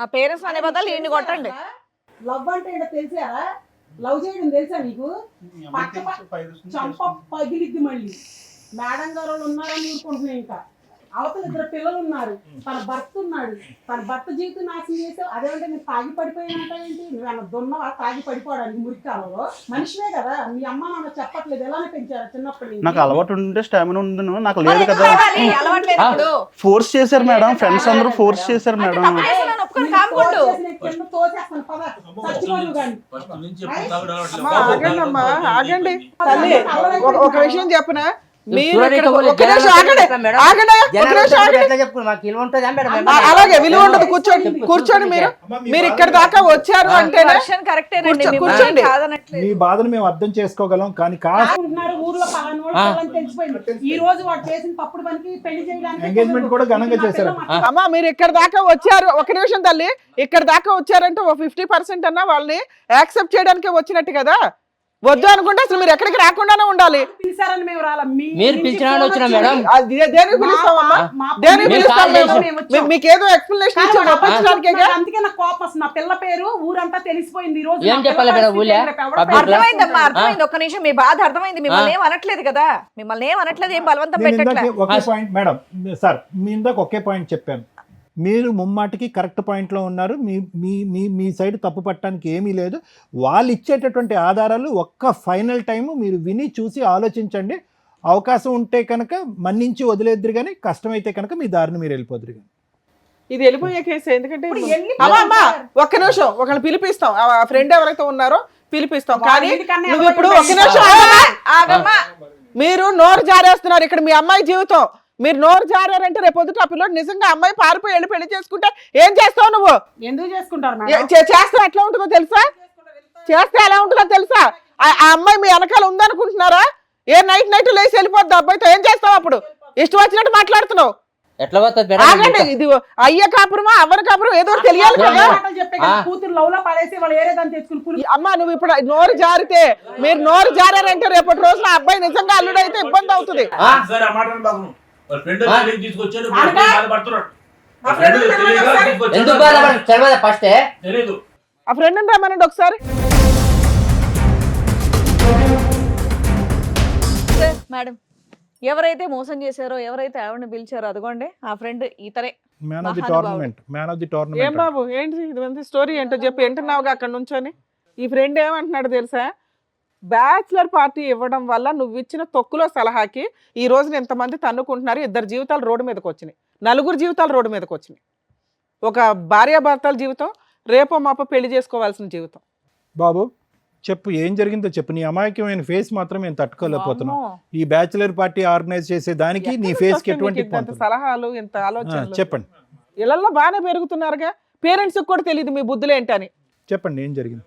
ఆ పేరెంట్స్ అనే బదులు ఈయన్ని కొట్టండి. లవ్ అంటే ఏంటో తెలిసారా? లవ్ చేయడం తెలుసా నీకు? చంప పగిలిద్ది మళ్ళీ. మేడం గారు వాళ్ళు ఉన్నారని ఊరుకుంటున్నాయి. ఇంకా అవతల 2 పిల్లలు ఉన్నారు, తన భర్త ఉన్నాడు. తన భర్త జీవితం నాశనం చేసావు. అదేమంటే నేను తాగి పడిపోయానంట ఏంటి? నువ్వేమన్నా దున్నవా తాగి పడిపోవడానికి? మురికాలలో మనిషివే కదా. మీ అమ్మ నాన్న చెప్పట్లేదు ఎలానే పెంచారు చిన్నప్పటి నుంచి? నాకు అలవాటు ఉంటే స్టామినా ఉంది, నాకు లేదు కదా. అలవాట్లేదు. ఫోర్స్ చేశారు మేడం, ఫ్రెండ్స్ అందరూ ఫోర్స్ చేశారు మేడం. ఆగండి అమ్మా, ఆగండి తల్లి. ఒక విషయం చెప్పనా, మీరు చూడండి, ఇక్కడ ఇటు ఒక నిమిషం జనాలు ఆగండి, చెప్పాం మేడం. ఆగండి, ఒక జనాలు నిమిషం చెప్పినప్పుడు ఆగండి. ఎట్లా చెప్పుకున్నాం? మాకు విలువ ఉంటుందా మేడం? అలాగే విలువ ఉండదు, కూర్చోండి కూర్చోండి. మీరు ఇక్కడ దాకా వచ్చారు అంటేనే వర్షన్ కరెక్టేనండి, కూర్చో- మిమ్మల్ని కూర్చోండి. కాదనట్లేదు. మీ బాధను మేము అర్థం చేసుకోగలం కానీ కాస్త అనుకుంటున్నారు ఊర్లో పలానా వాడు పిల్లని తెలిసిపోయింది. ఈ రోజు వాడు చేసిన తప్పుడు పనికి పెళ్లి చేయడానికి ఎంగేజ్మెంట్ కూడా ఘనంగా చేశారు. అమ్మా మీరు ఇక్కడ దాకా వచ్చారు, ఒక నిమిషం తల్లి, ఇక్కడ దాకా వచ్చారంటే ఓ 50% అన్నా వాళ్ళని యాక్సెప్ట్ చేయడానికే వచ్చినట్టు కదా. వద్దు అనుకుంటే అసలు మీరు ఎక్కడికి రాకుండానే ఉండాలి. పిలిచారని మేము రాలా. మీరు పిలిచిన వాళ్ళు వచ్చినా మేడం? అది దేనికి పిలుస్తామమ్మా? దేనికి మేము పిలుస్తాం కాల్ మేము? చేసాం. మీకేదో ఎక్స్ప్లెనేషన్ ఇచ్చి పంపించడానికేగా. అందుకే నాకు కోపం వస్తుంది. నా పిల్ల పేరు ఊరంతా తెలిసిపోయింది. ఈ రోజు ఏం నా చెప్పాలి పిల్ల మేడం? పరిస్థితి ఊళ్ళో? ఏంటి? ఎవడో పబ్లిక్ లో? అర్థమైందమ్మా, అర్థమైంది. ఒక్క నిమిషం, మీ బాధ అర్థమైంది. మిమ్మల్ని ఏం అనట్లేదు కదా, మిమ్మల్ని ఏం అనట్లేదు, ఏం బలవంతం నేను పెట్టట్లే. ఇందాక ఒకే పాయింట్ మేడం సార్, మీ ఇందాక ఒకే పాయింట్ చెప్పాను. మీరు ముమ్మాటికి కరెక్ట్ పాయింట్లో ఉన్నారు. మీ మీ మీ మీ సైడ్ తప్పు పట్టడానికి ఏమీ లేదు. వాళ్ళు ఇచ్చేటటువంటి ఆధారాలు ఒక్క ఫైనల్ టైము మీరు విని చూసి ఆలోచించండి. అవకాశం ఉంటే కనుక మన్నించి వదిలేద్దరు, కానీ కష్టమైతే కనుక మీ దారిని మీరు వెళ్ళిపోదురు. కానీ ఇది వెళ్ళిపోయే కేసు. ఎందుకంటే ఇప్పుడు ఎన్ని అమ్మా ఒక్క నిమిషం, ఒకళ్ళు పిలిపిస్తాం, ఆ ఫ్రెండ్ ఎవరైతే ఉన్నారో పిలిపిస్తాం. కానీ వీడికన్నా నువ్వు ఇప్పుడు ఎవరో ఒక నిమిషం ఆగమ్మా, ఆగమ్మా. ఆగమ్మా. మీరు నోరు జారేస్తున్నారు. ఇక్కడ మీ అమ్మాయి జీవితం. మీరు నోరు జారారంటే రేపు పొద్దుట ఆ పిల్లోడు నిజంగా అమ్మాయి పారిపోయి వెళ్ళి పెళ్లి చేసుకుంటే ఏం చేస్తావు నువ్వు? ఎందుకు చేసుకుంటారు చేస్తే ఎట్లా ఉంటుందో తెలుసా? చేస్తే ఎలా ఉంటుందో తెలుసా? ఆ అమ్మాయి మీ వెనకాల ఉందనుకుంటున్నారా? ఏ నైట్ లేచి వెళ్ళిపోద్ది అబ్బాయితో. ఏం చేస్తావు అప్పుడు? ఇష్టం వచ్చినట్టు మాట్లాడుతున్నావు. ఎట్లా పోతుంది మేడం? ఆగండి, ఇది అయ్య కాపురమా అవ్వని కాపురం ఏదో ఒకటి తెలియాలి కదా. చెప్పే కదా, కూతురు లవ్ లో పడేసి వాళ్ళు ఏరే దాన్ని తెచ్చుకుని అమ్మా నువ్వు ఇప్పుడు నోరు జారితే, మీరు నోరు జారారంటే రేపటి రోజున ఆ అబ్బాయి నిజంగా అల్లుడైతే ఇబ్బంది అవుతుంది. సరే ఆ మాటలు బాబు. వాళ్ళ ఫ్రెండ్ తీసుకొచ్చాడు, బాధపడుతున్నాడు. ఆ ఫ్రెండ్ తెలియక తీసుకొచ్చాడు. ఎందుకు బాధపడ తెలియదా? ఫస్టే తెలీదు. ఆ ఫ్రెండ్ రమ్మనండి ఒకసారి. మేడం, ఎవరైతే మోసం చేశారో, ఎవరైతే ఆవిడని పిలిచారో అదిగోండి ఆ ఫ్రెండ్ ఇతరే. మ్యాన్ ఆఫ్ ది మహానుభావుడు. టోర్నమెంట్, మ్యాన్ ఆఫ్ ది ఏం టోర్నమెంట్. బాబు ఏంటి ఇది స్టోరీ ఏంటో చెప్పి వింటున్నావుగా అక్కడ నుంచొని. ఈ ఫ్రెండ్ ఏమంటున్నాడు తెలుసా? బ్యాచులర్ పార్టీ ఇవ్వడం వల్ల నువ్వు ఇచ్చిన తొక్కులో సలహాకి ఈ రోజున ఎంతమంది తన్నుకుంటున్నారు. 2 జీవితాలు రోడ్డు మీదకి వచ్చినాయి, 4 జీవితాలు రోడ్డు మీదకి వచ్చినాయి. ఒక భార్యాభర్తల జీవితం, రేపో మాపో పెళ్లి చేసుకోవాల్సిన జీవితం. బాబు చెప్పు, ఏం జరిగిందో చెప్పు. నీ అమాయకమైన ఫేస్ మాత్రం మేము తట్టుకోలేకపోతున్నాం. అమ్మో. ఈ బ్యాచులర్ పార్టీ ఆర్గనైజ్ చేసే దానికి నీ ఎక్కడి ఫేస్ నుంచి కి వస్తాయి ఎటువంటి మీకు ఇంత పొంతన? సలహాలు, ఇంత ఆలోచనలు? చెప్పండి ఇళ్లలో బాగానే పెరుగుతున్నారుగా, పేరెంట్స్ కూడా తెలియదు మీ బుద్ధులు ఏంటని. చెప్పండి ఏం జరిగింది?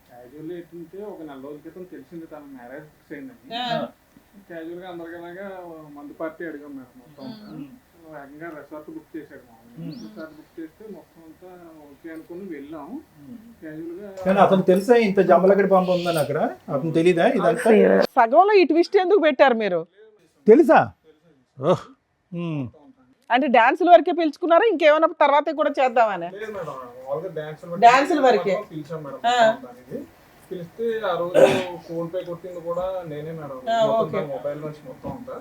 క్యాజువల్ ఏంటంటే ఒక 4 రోజుల క్రితం తెలిసింది తన మ్యారేజ్ ఫిక్స్ అయిందని. క్యాజువల్ గా అందరికలాగా మందు పార్టీ అడిగాం మేడం. మొత్తం ఏకంగా రిసార్ట్ బుక్ చేశాడు. రిసార్ట్ బుక్ చేస్తే మొత్తం అంతా ఓకే అనుకుని వెళ్ళాం. క్యాజువల్ గా కానీ అతను తెలుసా ఇంత జమ్మలగడి పంప ఉందని అక్కడ? అతను తెలీదా ఇదంతా? సగంలో ఈ ట్విస్ట్ ఎందుకు పెట్టారు మీరు? తెలుసా? అంటే డాన్సుల వరకే పిలుచుకున్నారా, ఇంకేమైనా తర్వాత కూడా చేద్దామని? లేదు మేడం, మామూలుగా డాన్సుల వరకే పిలిచాం మేడం. దానికి పిలిస్తే ఆ రోజు ఫోన్ పే కొట్టింది కూడా నేనే మేడం. మొబైల్ నుంచి మొత్తం అంతా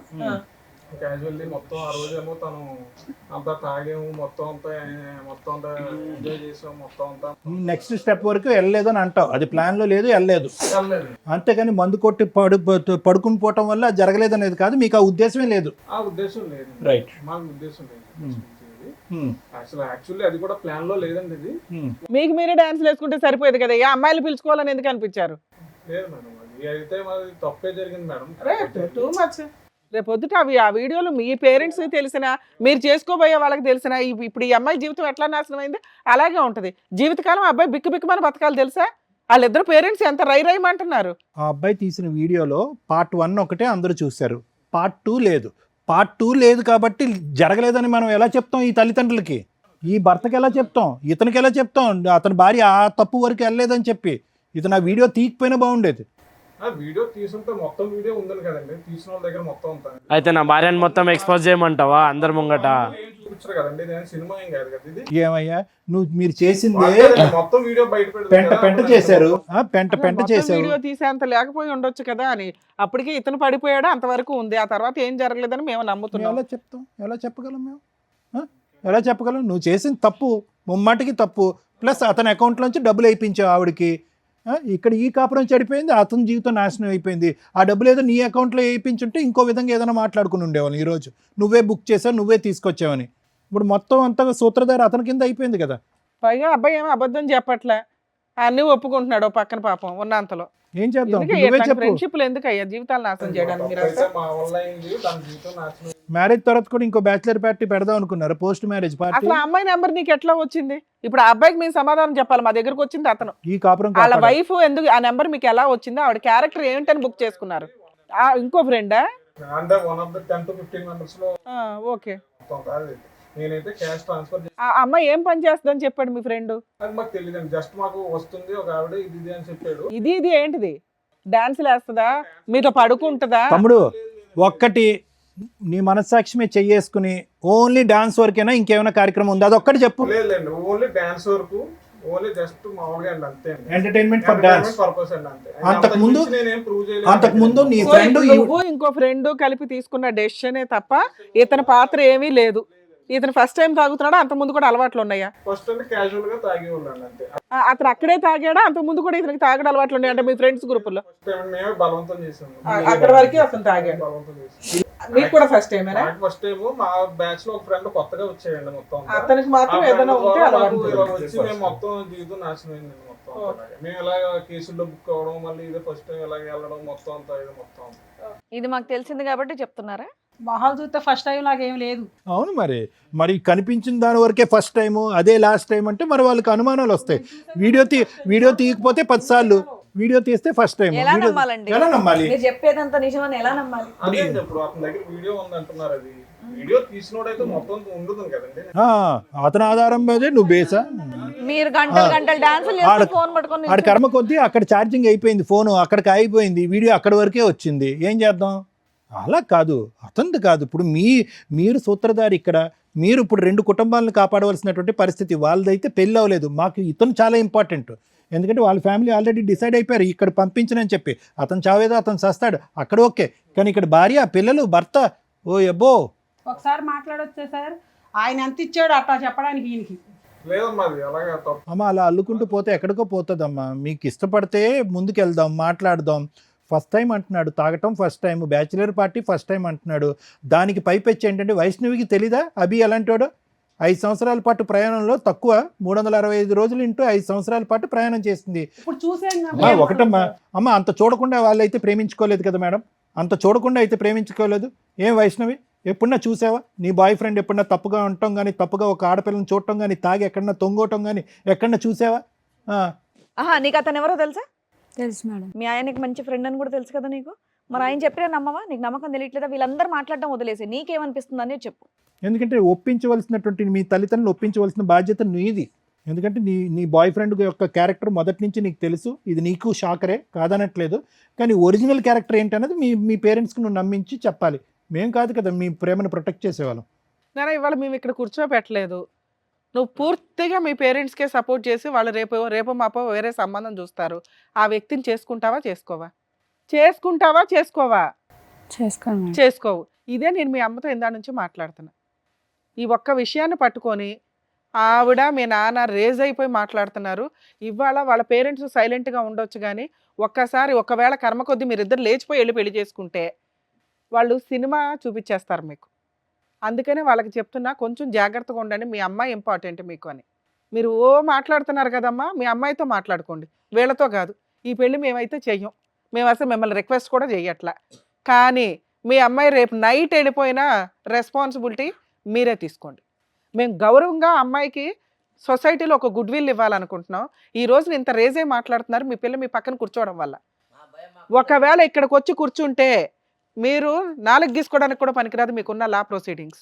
క్యాజువల్లీ మొత్తం ఆ రోజేమో తను అంతా తాగాము, మొత్తం అంతా ఎంజాయ్ చేసాం, మొత్తం అంతా. నెక్స్ట్ స్టెప్ వరకు వెళ్ళలేదు అని అంటావు. అది ప్లాన్ లో లేదు, వెళ్ళలేదు. అంతేగాని మందు కొట్టి పడుకుని పోవటం వల్ల జరగలేదు అనేది కాదు. మీకు ఆ ఉద్దేశమే లేదు? ఆ ఉద్దేశం లేదు, రైట్. మాకు ఉద్దేశం లేదు. అసలు యాక్చువల్లీ అది కూడా ప్లాన్ లో లేదండి. ఇది మీకు మీరే డాన్సులు వేసుకుంటే సరిపోయేది కదా, ఏ అమ్మాయిలు పిలుచుకోవాలని ఎందుకు అనిపించారు? లేదు మేడం, అది అయితే మాది తప్పే జరిగింది మేడం. Too much. రేపు పొద్దుట ఆ వీడియోలు మీ పేరెంట్స్ తెలిసినా, మీరు చేసుకోబోయే వాళ్ళకి తెలిసినా, ఇప్పుడు ఈ అమ్మాయి జీవితం ఎట్లా నాశనం అయింది అలాగే ఉంటది. జీవితకాలం అబ్బాయి బిక్కుబిక్కుమని బతకాలి తెలుసా? వాళ్ళిద్దరు పేరెంట్స్ ఎంత రైమంటున్నారు. ఆ అబ్బాయి తీసిన వీడియోలో పార్ట్ 1 ఒకటే అందరూ చూశారు, పార్ట్ 2 లేదు. పార్ట్ 2 లేదు కాబట్టి జరగలేదని మనం ఎలా చెప్తాం? ఈ తల్లిదండ్రులకి, ఈ భర్తకి ఎలా చెప్తాం? ఇతనికి ఎలా చెప్తాం? అతని భార్య ఆ తప్పు వరకు వెళ్ళలేదని చెప్పి ఇతను ఆ వీడియో తీయకపోయినా బాగుండేది. వీడియో తీసుంటే మొత్తం వీడియో ఉందని కదండి, తీసిన వాళ్ళ దగ్గర మొత్తం అంతా. అయితే నా భార్యను మొత్తం ఎక్స్పోజ్ చేయమంటావా అందరి ముంగట? చూపించారు కదండి, నేను సినిమా ఏం కాదు కదా ఇది. ఏమయ్యా మీరు చేసిందే మొత్తం వీడియో బయట పెంట చేశారు, పెంట చేశారు. వీడియో తీసేంత లేకపోయి ఉండొచ్చు కదా అని. అప్పటికే ఇతను పడిపోయాడు, అంతవరకు ఉంది. ఆ తర్వాత ఏం జరగలేదని మేము నమ్ముతున్నాం. ఎలా చెప్తాం? ఎలా చెప్పగలం మేము? ఎలా చెప్పగలం? నువ్వు చేసిన తప్పు ముమ్మాటికి తప్పు. ప్లస్ అతని అకౌంట్లోంచి డబ్బులు వేయించావు ఆవిడకి. ఇక్కడ ఈ కాపురం చెడిపోయింది, అతని జీవితం నాశనం అయిపోయింది. ఆ డబ్బులు ఏదో నీ అకౌంట్లో వేయించుంటే ఇంకో విధంగా ఏదైనా మాట్లాడుకుని ఉండేవాళ్ళు. ఈరోజు నువ్వే బుక్ చేసావు, నువ్వే తీసుకొచ్చావని. ఇప్పుడు మొత్తం అంతా సూత్రధారి అతని కింద అయిపోయింది కదా. పైగా అబ్బాయి ఏమో అబద్ధం చెప్పట్లే. అన్ని ఒప్పుకుంటున్నాడు ఓ పక్కన పాపం ఉన్నంతలో. ఏం చేద్దాం ఇప్పుడు నువ్వే చెప్పు. ఫ్రెండ్షిప్లు ఎందుకు అయ్యా జీవితాలు నాశనం చేయడానికి మీరు అయితే మా వల్ల అయింది, తన జీవితం నాశనం. మ్యారేజ్ తర్వాత కూడా ఇంకో బ్యాచిలర్ పార్టీ పెడదాం అనుకున్నారు, పోస్ట్ మ్యారేజ్ పార్టీ. అసలు ఆ అమ్మాయి నెంబర్ నీకు ఎట్లా వచ్చింది? ఇప్పుడు ఆ అబ్బాయికి మేము సమాధానం చెప్పాలి. మా దగ్గరకు వచ్చింది అతను, ఈ కాపురం వాళ్ళ కాపాడాలి. వైఫ్ ఎందుకు ఆ నెంబర్ మీకు ఎలా వచ్చింది? ఆవిడ క్యారెక్టర్ ఏంటని బుక్ చేసుకున్నారు? ఇంకో ఫ్రెండా? అంటే 1 of the 10 to 15 members లో ఓకే. మొత్తం కాదు. నేనైతే క్యాష్ ట్రాన్స్ఫర్ ఆ అమ్మాయి ఏం పని చేస్తుందని చెప్పాడు మీ ఫ్రెండ్? అది మాకు తెలియదండి. జస్ట్ మాకు వస్తుంది ఒక ఆవిడ ఇది అని చెప్పాడు. ఇది ఏంటిది? డాన్సులు వేస్తుందా? మీతో పడుకుంటుందా? తమ్ముడు ఒక్కటి నీ మనస్సాక్షి మీద చెయ్యేసుకుని ఓన్లీ డాన్స్ వరకేనా ఇంకేమైనా కార్యక్రమం ఉందా? అదొక్కటి చెప్పు. లేదండి, ఓన్లీ డాన్స్ వరకు, ఓన్లీ జస్ట్ మామూలుగా అండి, అంతే అండి. ఎంటర్టైన్మెంట్ ఫర్ డాన్స్ పర్పస్ అండి, అంతే. అంతకుముందు నేనేం ప్రూవ్ చేయలేదు. అంతకుముందు నీ సో ఫ్రెండ్ ఇప్పుడు నువ్వు ఇంకో ఫ్రెండ్ కలిపి తీసుకున్న డెసిషనే తప్ప ఇతని పాత్ర ఏమీ లేదు. ఇతను ఫస్ట్ టైం తాగుతున్నాడా? అంత ముందు కూడా అలవాట్లు ఉన్నాయా? ఫస్ట్ అంటే క్యాజువల్ గా తాగేవాళ్ళండి, అంతే. అతను అక్కడే తాగాడా? అంత ముందు కూడా ఇతనికి తాగడం అలవాట్లు ఉన్నాయి అంటే మీ ఫ్రెండ్స్ గ్రూప్ లో? ఫస్ట్ టైం మేమే బలవంతం చేసాము. అక్కడ వరకే అతను తాగాడు. బలవంతం చేసాము. మీకు కూడా ఫస్ట్ టైమేనా? ఫస్ట్ టైం మా బ్యాచ్ లో ఒక ఫ్రెండ్ కొత్తగా వచ్చాయండి మొత్తం. అతనికి మాత్రం ఏదైనా ఉంటే అలవాటు వచ్చి మేము మొత్తం జీవితం నాశనం అయింది మొత్తం. మేము ఇలా కేసుల్లో బుక్ అవ్వడం, మళ్ళీ ఇదే ఫస్ట్ టైం ఇలాగ వెళ్ళడం మొత్తం అంతా ఇది మొత్తం. ఇది మాకు తెలిసింది కాబట్టి చెప్తున్నారా? మొహాలు చూస్తే ఫస్ట్ టైం లాగేం లేదు. అవును, మరి కనిపించిన దాని వరకే ఫస్ట్ టైము, అదే లాస్ట్ టైం అంటే మరి వాళ్ళకి అనుమానాలు వస్తాయి. వీడియో తీయకపోతే 10 సార్లు, వీడియో తీస్తే ఫస్ట్ టైం. ఎలా నమ్మాలండి? ఎలా నమ్మాలి? మీరు చెప్పేదంతా నిజమని ఎలా నమ్మాలి? అదే ఇప్పుడు అతని దగ్గర వీడియో ఉంది అంటున్నారు. అది వీడియో తీసినోడైతే మొత్తం ఉండదు కదండి. అతని ఆధారం మీదే నువ్వు బేసా? మీరు గంటలు డాన్సులు చేస్తే ఫోన్ పట్టుకొని ఆడ కర్మ కొద్దీ అక్కడ ఛార్జింగ్ అయిపోయింది, ఫోను అక్కడికి అయిపోయింది, వీడియో అక్కడి వరకే వచ్చింది. ఏం చేద్దాం? అలా కాదు, అతనిది కాదు. ఇప్పుడు మీరు సూత్రధారి ఇక్కడ. మీరు ఇప్పుడు 2 కుటుంబాలను కాపాడవలసినటువంటి పరిస్థితి. వాళ్ళదైతే పెళ్ళి అవ్వలేదు. మాకు ఇతను చాలా ఇంపార్టెంట్. ఎందుకంటే వాళ్ళ ఫ్యామిలీ ఆల్రెడీ డిసైడ్ అయిపోయారు ఇక్కడ పంపించనని చెప్పి. అతను చావేదో అతను చస్తాడు అక్కడ, ఓకే. కానీ ఇక్కడ భార్య, పిల్లలు, భర్త, ఓ ఎబ్బో. ఒకసారి మాట్లాడొచ్చే సార్, ఆయన ఎంత ఇచ్చాడు అట్లా చెప్పడానికి ఈయనకి లేదమ్మా, అది అలాగా తప్పు. అమ్మ అలా అల్లుకుంటూ పోతే ఎక్కడికో పోతుందమ్మా. మీకు ఇష్టపడితే ముందుకెళ్దాం, మాట్లాడదాం. ఫస్ట్ టైం అంటున్నాడు, తాగటం first time, bachelor party first time అంటున్నాడు. దానికి పైపెచ్చి ఏంటంటే వైష్ణవికి తెలీదా అభి ఎలాంటివాడు? 5 సంవత్సరాల పాటు ప్రయాణంలో తక్కువ 365 రోజులు ఇంటూ 5 సంవత్సరాల పాటు ప్రయాణం చేసింది. ఇప్పుడు చూసాం. ఒకటమ్మా, అమ్మ అంత చూడకుండా వాళ్ళైతే ప్రేమించుకోలేదు కదా మేడం. అంత చూడకుండా అయితే ప్రేమించుకోలేదు. ఏం వైష్ణవి, ఎప్పుడన్నా చూసావా నీ బాయ్ ఫ్రెండ్ ఎప్పుడన్నా తప్పుగా ఉండటం కానీ, తప్పుగా ఒక ఆడపిల్లని చూడటం కానీ, తాగి ఎక్కడన్నా తొంగోటం కానీ ఎక్కడన్నా చూసావా? నీకు అతను ఎవరో తెలుసా? తెలుసు మేడం. మీ ఆయనకి మంచి ఫ్రెండ్ అని కూడా తెలుసు కదా నీకు. మరి ఆయన చెప్పినా నమ్మవా? నీకు నమ్మకం తెలియట్లేదా? వీళ్ళందరూ మాట్లాడడం వదిలేసి నీకేమనిపిస్తుంది అనేది చెప్పు. ఎందుకంటే ఒప్పించవలసినటువంటి మీ తల్లిదండ్రులు ఒప్పించవలసిన బాధ్యత నీది. ఎందుకంటే నీ బాయ్ ఫ్రెండ్ యొక్క క్యారెక్టర్ మొదటి నుంచి నీకు తెలుసు. ఇది నీకు షాకరే, కాదనట్లేదు. కానీ ఒరిజినల్ క్యారెక్టర్ ఏంటనేది మీ పేరెంట్స్కి నువ్వు నమ్మించి చెప్పాలి. మేం కాదు కదా మీ ప్రేమను ప్రొటెక్ట్ చేసేవాళ్ళం. నేను ఇవాళ మేము ఇక్కడ కూర్చోబెట్టలేదు. నువ్వు పూర్తిగా మీ పేరెంట్స్కే సపోర్ట్ చేసి వాళ్ళు రేపు మాపో వేరే సంబంధం చూస్తారు. ఆ వ్యక్తిని చేసుకుంటావా చేసుకోవా? చేసుకోవు. ఇదే నేను మీ అమ్మతో ఇందా నుంచి మాట్లాడుతున్నా. ఈ ఒక్క విషయాన్ని పట్టుకొని ఆవిడ మీ నాన్న రేజ్ అయిపోయి మాట్లాడుతున్నారు. ఇవాళ వాళ్ళ పేరెంట్స్ సైలెంట్గా ఉండొచ్చు, కానీ ఒకవేళ కర్మ కొద్దీ మీరిద్దరు లేచిపోయి వెళ్ళి పెళ్లి చేసుకుంటే వాళ్ళు సినిమా చూపించేస్తారు మీకు. అందుకనే వాళ్ళకి చెప్తున్నా, కొంచెం జాగ్రత్తగా ఉండండి. మీ అమ్మాయి ఇంపార్టెంట్ మీకు అని. మీరు మాట్లాడుతున్నారు కదమ్మా, మీ అమ్మాయితో మాట్లాడుకోండి, వీళ్ళతో కాదు. ఈ పెళ్ళి మేమైతే చెయ్యం. మేము అసలు మిమ్మల్ని రిక్వెస్ట్ కూడా చెయ్యట్లా. కానీ మీ అమ్మాయి రేపు నైట్ వెళ్ళిపోయినా రెస్పాన్సిబిలిటీ మీరే తీసుకోండి. మేము గౌరవంగా అమ్మాయికి సొసైటీలో ఒక గుడ్ విల్ ఇవ్వాలనుకుంటున్నాం. ఈ రోజు ఇంత రేజే మాట్లాడుతున్నారు మీ పిల్ల మీ పక్కన కూర్చోవడం వల్ల. ఒకవేళ ఇక్కడికి వచ్చి కూర్చుంటే మీరు 4 గీసుకోవడానికి కూడా పనికిరాదు. మీకున్న లా ప్రొసీడింగ్స్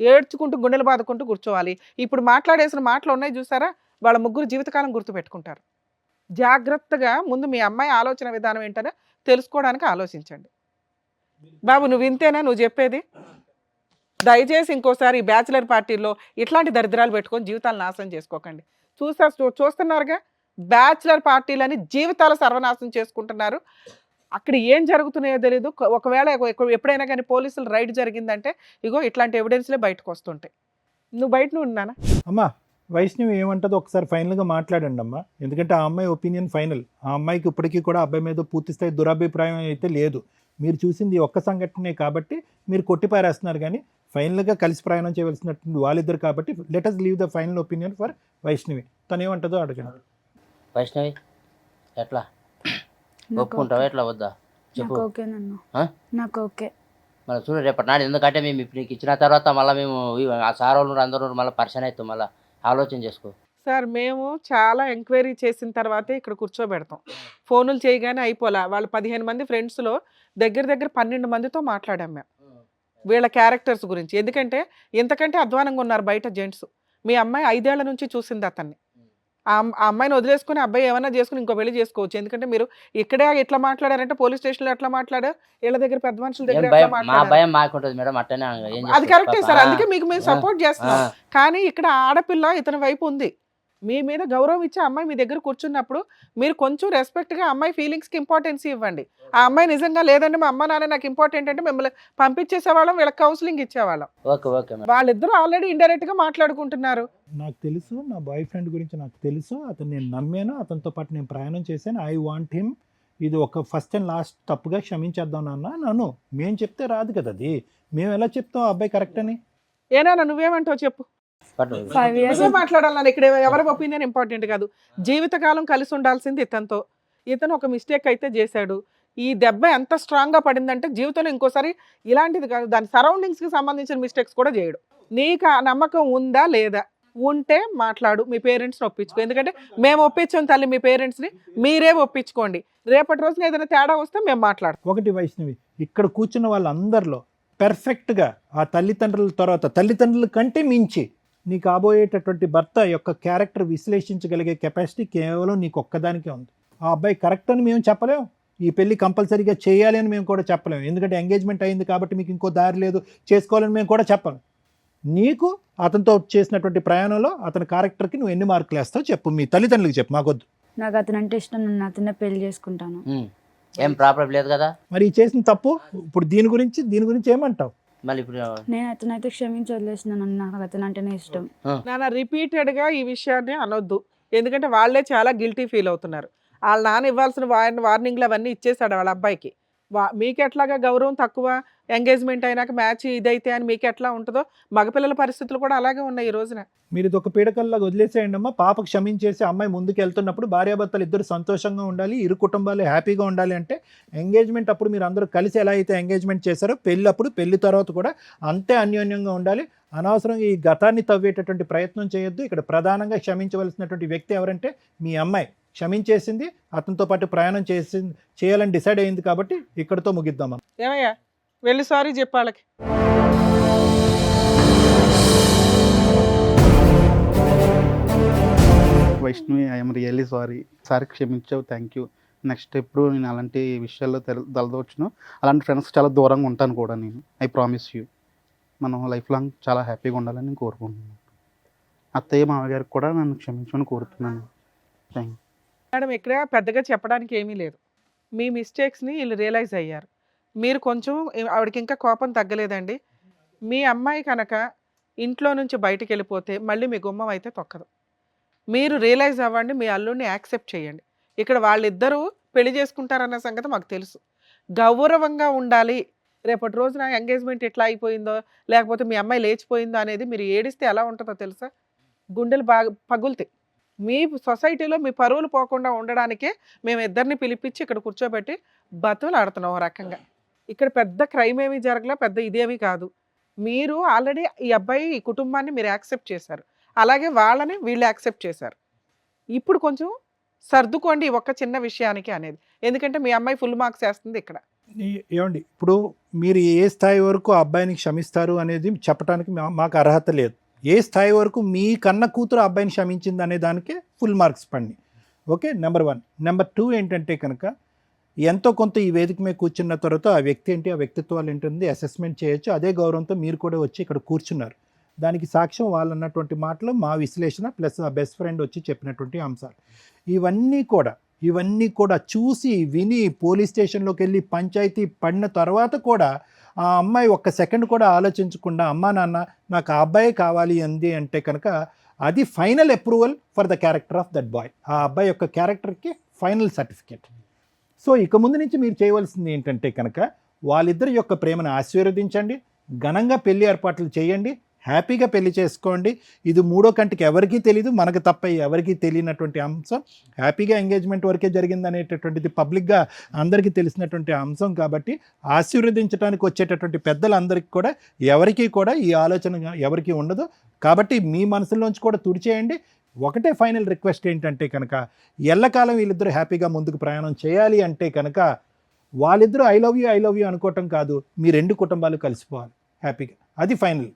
ఏడ్చుకుంటూ గుండెలు బాదుకుంటూ కూర్చోవాలి. ఇప్పుడు మాట్లాడేసిన మాటలు ఉన్నాయి చూసారా, వాళ్ళ ముగ్గురు జీవితకాలం గుర్తుపెట్టుకుంటారు. జాగ్రత్తగా ముందు మీ అమ్మాయి ఆలోచన విధానం ఏంటనే తెలుసుకోవడానికి ఆలోచించండి. బాబు నువ్వు ఇంతేనా నువ్వు చెప్పేది? దయచేసి ఇంకోసారి ఈ బ్యాచిలర్ పార్టీల్లో ఇట్లాంటి దరిద్రాలు పెట్టుకొని జీవితాలు నాశనం చేసుకోకండి. చూస్తున్నారుగా, బ్యాచిలర్ పార్టీలని జీవితాలు సర్వనాశనం చేసుకుంటున్నారు. అక్కడ ఏం జరుగుతున్నాయో తెలియదు. ఒకవేళ ఎప్పుడైనా కానీ పోలీసులు రైడ్ జరిగిందంటే ఇగో ఇట్లాంటి ఎవిడెన్స్లే బయటకు వస్తుంటాయి. నువ్వు బయట ఉన్నానా? అమ్మా వైష్ణవి ఏమంటుందో ఒకసారి ఫైనల్గా మాట్లాడండి అమ్మా. ఎందుకంటే ఆ అమ్మాయి ఒపీనియన్ ఫైనల్. ఆ అమ్మాయికి ఇప్పటికీ కూడా అబ్బాయి మీద పూర్తి స్థాయి దురభిప్రాయం అయితే లేదు. మీరు చూసింది ఒక్క సంఘటనే కాబట్టి మీరు కొట్టిపారేస్తున్నారు. కానీ ఫైనల్గా కలిసి ప్రయాణం చేయవలసినటువంటి వాళ్ళిద్దరు కాబట్టి let us leave the final opinion for Vaishnavi. తను ఏమంటుందో అడగండి. వైష్ణవి ఎట్లా ఒప్పుకుంటావా ఎట్లా వద్దా చెప్పు. నాకు ఓకే. మళ్ళీ చూడు రేపటి నాడు, ఎందుకంటే మేము ఇప్పుడు నీకు ఇచ్చిన తర్వాత మళ్ళీ మేము ఆ సార్ వాళ్ళు అందరూ మళ్ళీ పరిచయం అవుతాం, మళ్ళీ ఆలోచన చేసుకో. సార్ మేము చాలా ఎంక్వైరీ చేసిన తర్వాతే ఇక్కడ కూర్చోబెడతాం. ఫోనులు చేయగానే అయిపోలే. వాళ్ళు 15 మంది ఫ్రెండ్స్లో దగ్గర 12 మందితో మాట్లాడాం మేము వీళ్ళ క్యారెక్టర్స్ గురించి. ఎందుకంటే ఇంతకంటే అధ్వానంగా ఉన్నారు బయట జెంట్స్. మీ అమ్మాయి 5 ఏళ్ల నుంచి చూసింది అతన్ని. ఆ అమ్మాయిని వదిలేసుకుని అబ్బాయి ఏమైనా చేసుకుని ఇంకో పెళ్లి చేసుకోవచ్చు. ఎందుకంటే మీరు ఇక్కడే ఎట్లా మాట్లాడారంటే పోలీస్ స్టేషన్లో ఎట్లా మాట్లాడారు, వీళ్ళ దగ్గర పెద్ద మనుషుల దగ్గర ఎట్లా మా మాట్లాడారు, భయం మాకుంటుంది మేడం, అట్టనే అది కరెక్టే సార్. అందుకే మీకు మేము సపోర్ట్ చేస్తున్నాం. కానీ ఇక్కడ ఆడపిల్ల ఇతని వైపు ఉంది. మీ మీద గౌరవం ఇచ్చే అమ్మాయి మీ దగ్గర కూర్చున్నప్పుడు మీరు కొంచెం రెస్పెక్ట్గా అమ్మాయి ఫీలింగ్స్కి ఇంపార్టెన్స్ ఇవ్వండి. ఆ అమ్మాయి నిజంగా లేదండి మా అమ్మ నాన్న నాకు ఇంపార్టెంట్ అంటే మిమ్మల్ని పంపించేసేవాళ్ళం, వీళ్ళకి కౌన్సిలింగ్ ఇచ్చేవాళ్ళం. వాళ్ళిద్దరూ ఆల్రెడీ ఇండైరెక్ట్గా మాట్లాడుకుంటున్నారు. నాకు తెలుసు, నా బాయ్ ఫ్రెండ్ గురించి నాకు తెలుసు, అతను నేను నమ్మాను, అతనితో పాటు నేను ప్రయాణం చేశాను. I want him. ఇది ఒక ఫస్ట్ అండ్ లాస్ట్ తప్పుగా క్షమించేద్దాం నాన్న. నన్ను మేము చెప్తే రాదు కదా, అది మేము ఎలా చెప్తాం అబ్బాయి కరెక్ట్ అని. ఏనా నువ్వేమంటావు చెప్పు. 5 years మాట్లాడాలని ఇక్కడ ఎవరి ఒపీనియన్ ఇంపార్టెంట్ కాదు. జీవితకాలం కలిసి ఉండాల్సింది ఇతనితో. ఇతను ఒక మిస్టేక్ అయితే చేశాడు. ఈ దెబ్బ ఎంత స్ట్రాంగ్గా పడిందంటే జీవితంలో ఇంకోసారి ఇలాంటిది కాదు, దాని సరౌండింగ్స్కి సంబంధించిన మిస్టేక్స్ కూడా చేయడు. నీకు ఆ నమ్మకం ఉందా లేదా? ఉంటే మాట్లాడు, మీ పేరెంట్స్ని ఒప్పించుకో. ఎందుకంటే మేము ఒప్పించాం తల్లి మీ పేరెంట్స్ని, మీరే ఒప్పించుకోండి. రేపటి రోజున ఏదైనా తేడా వస్తే మేము మాట్లాడతాం. ఒకటి వైష్ణవి, ఇక్కడ కూర్చున్న వాళ్ళందరిలో పెర్ఫెక్ట్గా ఆ తల్లిదండ్రుల తర్వాత తల్లిదండ్రుల కంటే మించి నీ కాబోయేటటువంటి భర్త యొక్క క్యారెక్టర్ విశ్లేషించగలిగే కెపాసిటీ కేవలం నీకు ఒక్కదానికే ఉంది. ఆ అబ్బాయి కరెక్ట్ అని మేము చెప్పలేము, ఈ పెళ్లి కంపల్సరీగా చేయాలి అని మేము కూడా చెప్పలేము. ఎందుకంటే ఎంగేజ్మెంట్ అయింది కాబట్టి మీకు ఇంకో దారి లేదు, చేసుకోవాలని మేము కూడా చెప్పలేము. నీకు అతనితో చేసినటువంటి ప్రయాణంలో అతని క్యారెక్టర్కి నువ్వు ఎన్ని మార్కులు వేస్తావు చెప్పు, మీ తల్లిదండ్రులకు చెప్పు, మాకొద్దు. నాకు అతను అంటే ఇష్టం, నేను అతనే పెళ్లి చేసుకుంటాను. ఏం ప్రాబ్లం లేదు కదా. మరి చేసిన తప్పు ఇప్పుడు దీని గురించి ఏమంటావు? మళ్ళీ ఇప్పుడు నేను అతనైతే క్షమించి వదిలేసినాను. నాకు అతను అంటేనే ఇష్టం. నాన్న రిపీటెడ్గా ఈ విషయాన్ని అనొద్దు. ఎందుకంటే వాళ్ళే చాలా గిల్టీ ఫీల్ అవుతున్నారు. వాళ్ళ నాన్న ఇవ్వాల్సిన వార్నింగ్లు అవన్నీ ఇచ్చేసాడు వాళ్ళ అబ్బాయికి. మీకు ఎట్లాగా గౌరవం తక్కువ, ఎంగేజ్మెంట్ అయినాక మ్యాచ్ ఇదైతే అని మీకు ఎట్లా ఉంటుందో మగపిల్లల పరిస్థితులు కూడా అలాగే ఉన్నాయి ఈ రోజున. మీరు ఇది ఒక పీడకల్లాగా వదిలేసేయండి అమ్మా. పాప క్షమించేసి అమ్మాయి ముందుకు వెళ్తున్నప్పుడు భార్యాభర్తలు ఇద్దరు సంతోషంగా ఉండాలి, ఇరు కుటుంబాలు హ్యాపీగా ఉండాలి అంటే ఎంగేజ్మెంట్ అప్పుడు మీరు అందరూ కలిసి ఎలా అయితే ఎంగేజ్మెంట్ చేశారో పెళ్ళి తర్వాత కూడా అంతే అన్యోన్యంగా ఉండాలి. అనవసరంగా ఈ గతాన్ని తవ్వేటటువంటి ప్రయత్నం చేయొద్దు. ఇక్కడ ప్రధానంగా క్షమించవలసినటువంటి వ్యక్తి ఎవరంటే మీ అమ్మాయి. క్షమించేసింది, అతనితో పాటు ప్రయాణం చేయాలని డిసైడ్ అయింది కాబట్టి ఇక్కడితో ముగిద్దామా. ఏమయ్యా వెళ్ళి సారీ చెప్పాళ్ళకి. Vaishnavi, I'm really sorry. Sir క్షమించావు, థ్యాంక్ యూ. నెక్స్ట్ ఎప్పుడు నేను అలాంటి విషయాల్లో తలదొచ్చును, అలాంటి ఫ్రెండ్స్ చాలా దూరంగా ఉంటాను కూడా నేను. I promise you. మనం లైఫ్ లాంగ్ చాలా హ్యాపీగా ఉండాలని నేను కోరుకుంటున్నాను. అత్తయ్య మామగారికి కూడా నన్ను క్షమించమని కోరుతున్నాను. Thank you madam. ఇక్కడ పెద్దగా చెప్పడానికి ఏమీ లేదు. మీ మిస్టేక్స్ని వీళ్ళు రియలైజ్ అయ్యారు. మీరు కొంచెం ఆవిడకి ఇంకా కోపం తగ్గలేదండి. మీ అమ్మాయి కనుక ఇంట్లో నుంచి బయటికి వెళ్ళిపోతే మళ్ళీ మీ గుమ్మం అయితే తొక్కదు. మీరు రియలైజ్ అవ్వండి, మీ అల్లుడిని యాక్సెప్ట్ చేయండి. ఇక్కడ వాళ్ళిద్దరూ పెళ్లి చేసుకుంటారన్న సంగతి మాకు తెలుసు. గౌరవంగా ఉండాలి. రేపటి రోజున ఎంగేజ్మెంట్ ఎట్లా అయిపోయిందో, లేకపోతే మీ అమ్మాయి లేచిపోయిందో అనేది మీరు ఏడిస్తే ఎలా ఉంటుందో తెలుసా? గుండెలు బాగా పగులుతాయి. మీ సొసైటీలో మీ పరువులు పోకుండా ఉండడానికే మేము ఇద్దరిని పిలిపించి ఇక్కడ కూర్చోబెట్టి బతులు ఆడుతున్నాం. రకంగా ఇక్కడ పెద్ద క్రైమ్ ఏమీ జరగలే, పెద్ద ఇదేమీ కాదు. మీరు ఆల్రెడీ ఈ అబ్బాయి ఈ కుటుంబాన్ని మీరు యాక్సెప్ట్ చేశారు, అలాగే వాళ్ళని వీళ్ళు యాక్సెప్ట్ చేశారు. ఇప్పుడు కొంచెం సర్దుకోండి ఒక్క చిన్న విషయానికి అనేది. ఎందుకంటే మీ అమ్మాయి ఫుల్ మార్క్స్ వేస్తుంది ఇక్కడ. ఏమండి, ఇప్పుడు మీరు ఏ స్థాయి వరకు ఆ అబ్బాయిని క్షమిస్తారు అనేది చెప్పడానికి మాకు అర్హత లేదు. ఏ స్థాయి వరకు మీ కన్న కూతురు అబ్బాయిని క్షమించింది అనే దానికే ఫుల్ మార్క్స్ పండి. Okay, number 1. నెంబర్ 2 ఏంటంటే కనుక ఎంతో కొంత ఈ వేదిక మీద కూర్చున్న తర్వాత ఆ వ్యక్తి ఏంటి, ఆ వ్యక్తిత్వాలు ఏంటంది అసెస్మెంట్ చేయొచ్చు. అదే గౌరవంతో మీరు కూడా వచ్చి ఇక్కడ కూర్చున్నారు. దానికి సాక్ష్యం వాళ్ళు అన్నటువంటి మాటలు, మా విశ్లేషణ ప్లస్ ఆ బెస్ట్ ఫ్రెండ్ వచ్చి చెప్పినటువంటి అంశాలు. ఇవన్నీ కూడా చూసి విని పోలీస్ స్టేషన్లోకి వెళ్ళి పంచాయతీ పడిన తర్వాత కూడా ఆ అమ్మాయి ఒక్క సెకండ్ కూడా ఆలోచించకుండా అమ్మా నాన్న నాకు ఆ అబ్బాయి కావాలి అంది అంటే కనుక అది final approval for the character of that boy. ఆ అబ్బాయి యొక్క క్యారెక్టర్కి ఫైనల్ సర్టిఫికేట్. సో ఇక ముందు నుంచి మీరు చేయవలసింది ఏంటంటే కనుక వాళ్ళిద్దరి యొక్క ప్రేమను ఆశీర్వదించండి, ఘనంగా పెళ్లి ఏర్పాట్లు చేయండి, హ్యాపీగా పెళ్లి చేసుకోండి. ఇది మూడో కంటికి ఎవరికీ తెలియదు, మనకు తప్ప ఎవరికీ తెలియనటువంటి అంశం. హ్యాపీగా ఎంగేజ్మెంట్ వరకే జరిగింది అనేటటువంటిది పబ్లిక్గా అందరికీ తెలిసినటువంటి అంశం కాబట్టి ఆశీర్వదించడానికి వచ్చేటటువంటి పెద్దలందరికీ కూడా ఎవరికీ కూడా ఈ ఆలోచన ఎవరికీ ఉండదు. కాబట్టి మీ మనసులోంచి కూడా తుడిచేయండి. ఒకటే ఫైనల్ రిక్వెస్ట్ ఏంటంటే కనుక ఎల్లకాలం వీళ్ళిద్దరూ హ్యాపీగా ముందుకు ప్రయాణం చేయాలి అంటే కనుక వాళ్ళిద్దరూ ఐ లవ్ యూ అనుకోవటం కాదు, మీ రెండు కుటుంబాలు కలిసిపోవాలి హ్యాపీగా. అది ఫైనల్.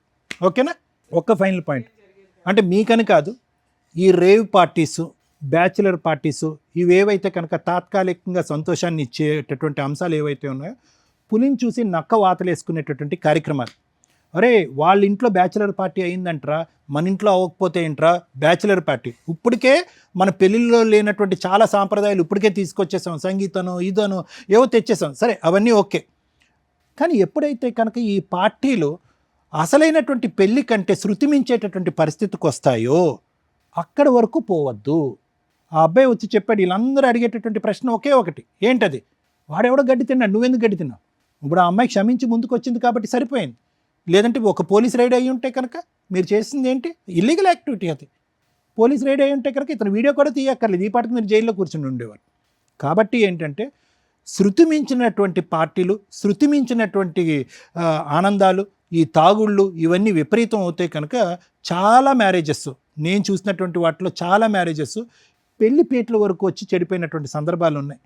ఓకేనా? ఒక్క ఫైనల్ పాయింట్ అంటే మీకని కాదు, ఈ రేవ్ పార్టీసు, బ్యాచులర్ పార్టీసు ఇవేవైతే కనుక తాత్కాలికంగా సంతోషాన్ని ఇచ్చేటటువంటి అంశాలు ఏవైతే ఉన్నాయో పులిని చూసి నక్క వాతలేసుకునేటటువంటి కార్యక్రమాలు. అరే వాళ్ళ ఇంట్లో బ్యాచులర్ పార్టీ అయిందంటరా, మన ఇంట్లో అవ్వకపోతే ఏంట్రా బ్యాచులర్ పార్టీ. ఇప్పటికే మన పెళ్ళిళ్ళలో లేనటువంటి చాలా సాంప్రదాయాలు ఇప్పటికే తీసుకొచ్చేసాం, సంగీతనో ఇదనో ఏవో తెచ్చేసాం, సరే అవన్నీ ఓకే. కానీ ఎప్పుడైతే కనుక ఈ పార్టీలు అసలైనటువంటి పెళ్లి కంటే శృతి మించేటటువంటి పరిస్థితికి వస్తాయో అక్కడి వరకు పోవద్దు. ఆ అబ్బాయి వచ్చి చెప్పాడు, వీళ్ళందరూ అడిగేటటువంటి ప్రశ్న ఒకే ఒకటి, ఏంటది? వాడెవడో గడ్డి తిన్నాడు, నువ్వెందుకు గడ్డి తిన్నావు? ఇప్పుడు ఆ అమ్మాయి క్షమించి ముందుకు వచ్చింది కాబట్టి సరిపోయింది. లేదంటే ఒక పోలీస్ రైడ్ అయ్యి ఉంటే కనుక మీరు చేసింది ఏంటి? Illegal activity. అది పోలీస్ రైడ్ అయ్యి ఉంటే కనుక ఇతను వీడియో కూడా తీయక్కర్లేదు, ఈ పాటికి మీరు జైల్లో కూర్చుని ఉండేవారు. కాబట్టి ఏంటంటే శృతి మించినటువంటి పార్టీలు, శృతి మించినటువంటి ఆనందాలు, ఈ తాగుళ్ళు ఇవన్నీ విపరీతం అవుతాయి కనుక చాలా మ్యారేజెస్ నేను చూసినటువంటి వాటిలో చాలా మ్యారేజెస్ పెళ్లి పీటల వరకు వచ్చి చెడిపోయినటువంటి సందర్భాలు ఉన్నాయి.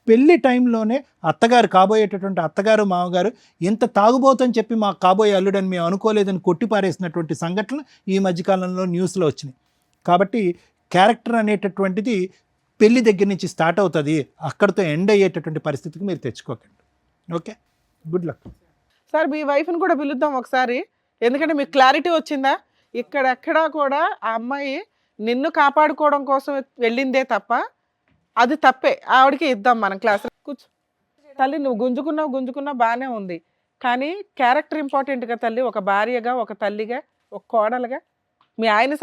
పెళ్లి టైంలోనే అత్తగారు, కాబోయేటటువంటి అత్తగారు మామగారు ఇంత తాగుబోతని చెప్పి మా కాబోయే అల్లుడని మేము అనుకోలేదని కొట్టిపారేసినటువంటి సంఘటనలు ఈ మధ్యకాలంలో న్యూస్లో వచ్చినాయి. కాబట్టి క్యారెక్టర్ అనేటటువంటిది పెళ్లి దగ్గర నుంచి స్టార్ట్ అవుతుంది, అక్కడితో ఎండ్ అయ్యేటటువంటి పరిస్థితికి మీరు తెచ్చుకోకండి. Okay, good luck. సార్ మీ వైఫ్ని కూడా పిలుద్దాం ఒకసారి, ఎందుకంటే మీకు క్లారిటీ వచ్చిందా? ఇక్కడెక్కడా కూడా ఆ అమ్మాయి నిన్ను కాపాడుకోవడం కోసం వెళ్ళిందే తప్ప అది తప్పే. ఆవిడకి ఇద్దాం మనం క్లాస్. కూర్చో తల్లి, నువ్వు గుంజుకున్నావు బాగానే ఉంది, కానీ క్యారెక్టర్ ఇంపార్టెంట్గా తల్లి. ఒక భార్యగా, ఒక తల్లిగా, ఒక కోడలుగా మీ ఆయన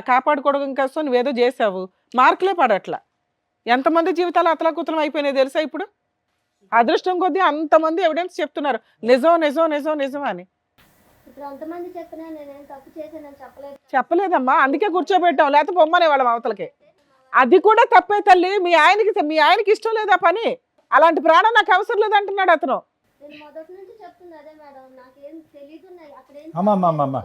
కాపాడుకోవడం కోసం నువ్వేదో చేసావు, మార్కులే పడట్లా. ఎంతమంది జీవితాలు అతలాకుతలం అయిపోయినాయి తెలుసా ఇప్పుడు? అదృష్టం కొద్దీ అంతమంది ఎవిడెన్స్ చెప్తున్నారు నిజం నిజం నిజం నిజం అని. ఇప్పుడు అంతమంది చెప్పినా నేనేం తప్పు చేశానని చెప్పలేదమ్మా, అందుకే కూర్చోబెట్టాం, లేకపోతే బొమ్మనే వాళ్ళం అవతలకి. అది కూడా తప్పే తల్లి. మీ ఆయనకి ఇష్టం లేదా పని? అలాంటి ప్రాణం నాకు అవసరం లేదంటున్నాడు అతను. నేను మొదటి నుంచి చెప్తున్నా అదే మేడం, నాకేం తెలీదు. అమ్మమ్మమ్మమ్మ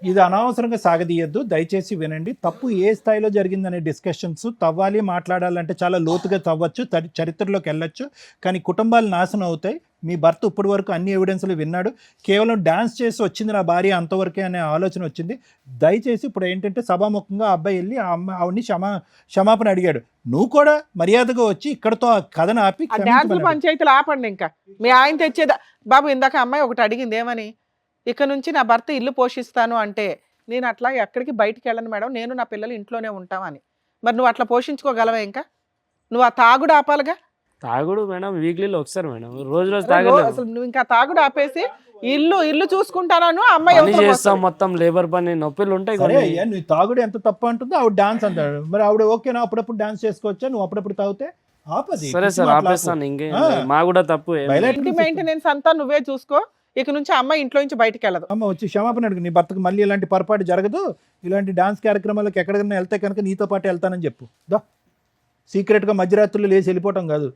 ఇది అనవసరంగా సాగదీయద్దు, దయచేసి వినండి. తప్పు ఏ స్థాయిలో జరిగిందనే డిస్కషన్స్ తవ్వాలి, మాట్లాడాలంటే చాలా లోతుగా తవ్వచ్చు, చరిత్రలోకి వెళ్ళొచ్చు, కానీ కుటుంబాలు నాశనం అవుతాయి. మీ భర్త ఇప్పటి వరకు అన్ని ఎవిడెన్స్లు విన్నాడు, కేవలం డాన్స్ చేసి వచ్చింది నా భార్య అంతవరకే అనే ఆలోచన వచ్చింది. దయచేసి ఇప్పుడు ఏంటంటే సభాముఖంగా ఆ అబ్బాయి వెళ్ళి ఆవిడ్ని క్షమాపణ అడిగాడు. నువ్వు కూడా మర్యాదగా వచ్చి ఇక్కడతో ఆ కథను ఆపి పంచాయతీలు ఆపండి. ఇంకా మీ ఆయన తెచ్చేదా బాబు? ఇందాక అమ్మాయి ఒకటి అడిగింది, ఏమని? ఇక నుంచి నా భర్త ఇల్లు పోషిస్తాను అంటే నేను అట్లా ఎక్కడికి బయటికి వెళ్ళను మేడం, నేను నా పిల్లలు ఇంట్లోనే ఉంటామని. మరి నువ్వు అట్లా పోషించుకోగలవా? ఇంకా నువ్వు ఆ తాగుడు ఆపాలిగా. తాగుడు మేడం వీక్లీలో ఒకసారి మేడం, రోజు తాగలేదు. అసలు నువ్వు ఇంకా తాగుడు ఆపేసి ఇల్లు చూసుకుంటాను అమ్మాయి చేస్తాం, మొత్తం లేబర్ పని నొప్పులు ఉంటాయి. నువ్వు తాగుడు ఎంత తప్పు అంటుందో ఆవిడ డాన్స్ అంటాడు, మరి ఆవిడ ఓకేనా అప్పుడప్పుడు డాన్స్ చేసుకోవచ్చా? నువ్వు అప్పుడప్పుడు తాగితే ఆపది. సరే సార్ ఆపేస్తాను, ఇంకే మా కూడా తప్పు. ఇంటి మెయింటెనెన్స్ అంతా నువ్వే చూసుకో, ఇక నుంచి అమ్మాయి ఇంట్లో నుంచి బయటకు వెళ్ళదు. అమ్మ వచ్చి క్షమాపణ అడుగు, నీ భర్తకు మళ్ళీ ఇలాంటి పొరపాటు జరగదు, ఇలాంటి డాన్స్ కార్యక్రమాలకు ఎక్కడికైనా వెళ్తే కనుక నీతో పాటు వెళ్తానని చెప్పు. దా సీక్రెట్గా మధ్యరాత్రులు లేచి వెళ్ళిపోవటం కాదు.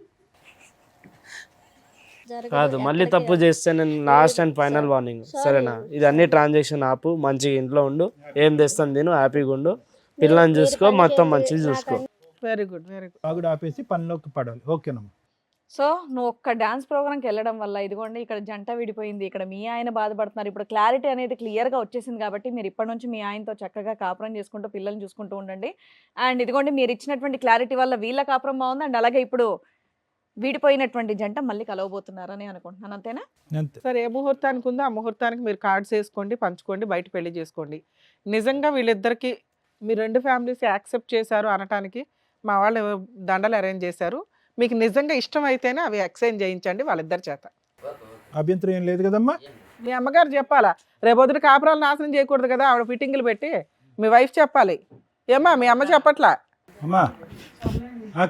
కాదు, మళ్ళీ తప్పు చేస్తే నేను లాస్ట్ అండ్ ఫైనల్ వార్నింగ్, సరేనా? ఇది అన్ని ట్రాన్సాక్షన్ ఆపు, మంచిగా ఇంట్లో ఉండు, ఏం తెస్తాను నేను, హ్యాపీగా ఉండు, పిల్లల్ని చూసుకో, మొత్తం మంచిగా చూసుకో. Very good, very good. తాగుడు ఆపేసి పనిలోకి పడాలి. ఓకేనమ్మా. సో నువ్వు ఒక్క డాన్స్ ప్రోగ్రామ్కి వెళ్ళడం వల్ల ఇదిగోండి ఇక్కడ జంట విడిపోయింది, ఇక్కడ మీ ఆయన బాధపడుతున్నారు. ఇప్పుడు క్లారిటీ అనేది క్లియర్గా వచ్చేసింది కాబట్టి మీరు ఇప్పటి నుంచి మీ ఆయనతో చక్కగా కాపురం చేసుకుంటూ పిల్లల్ని చూసుకుంటూ ఉండండి. అండ్ ఇదిగోండి మీరు ఇచ్చినటువంటి క్లారిటీ వల్ల వీళ్ళ కాపురం బాగుంది, అండ్ అలాగే ఇప్పుడు విడిపోయినటువంటి జంట మళ్ళీ కలవబోతున్నారని అనుకుంటున్నాను. అంతేనా? సరే, ఏ ముహూర్తానికి ఉందో ఆ ముహూర్తానికి మీరు కార్డ్స్ వేసుకోండి, పంచుకోండి, బయట పెళ్లి చేసుకోండి. నిజంగా వీళ్ళిద్దరికి మీ రెండు ఫ్యామిలీస్ యాక్సెప్ట్ చేశారు అనటానికి మా వాళ్ళు దండలు అరేంజ్ చేశారు. మీకు నిజంగా ఇష్టం అయితేనే అవి ఎక్స్చేంజ్ చేయించండి వాళ్ళిద్దరి చేత. అభ్యంతరం ఏం లేదు కదమ్మా? మీ అమ్మగారు చెప్పాలా? రేపొద్దున కాపురాలు నాశనం చేయకూడదు కదా, ఆవిడ ఫిట్టింగ్లు పెట్టి మీ వైఫ్ చెప్పాలి. ఏమ్మా మీ అమ్మ చెప్పట్లా? అమ్మా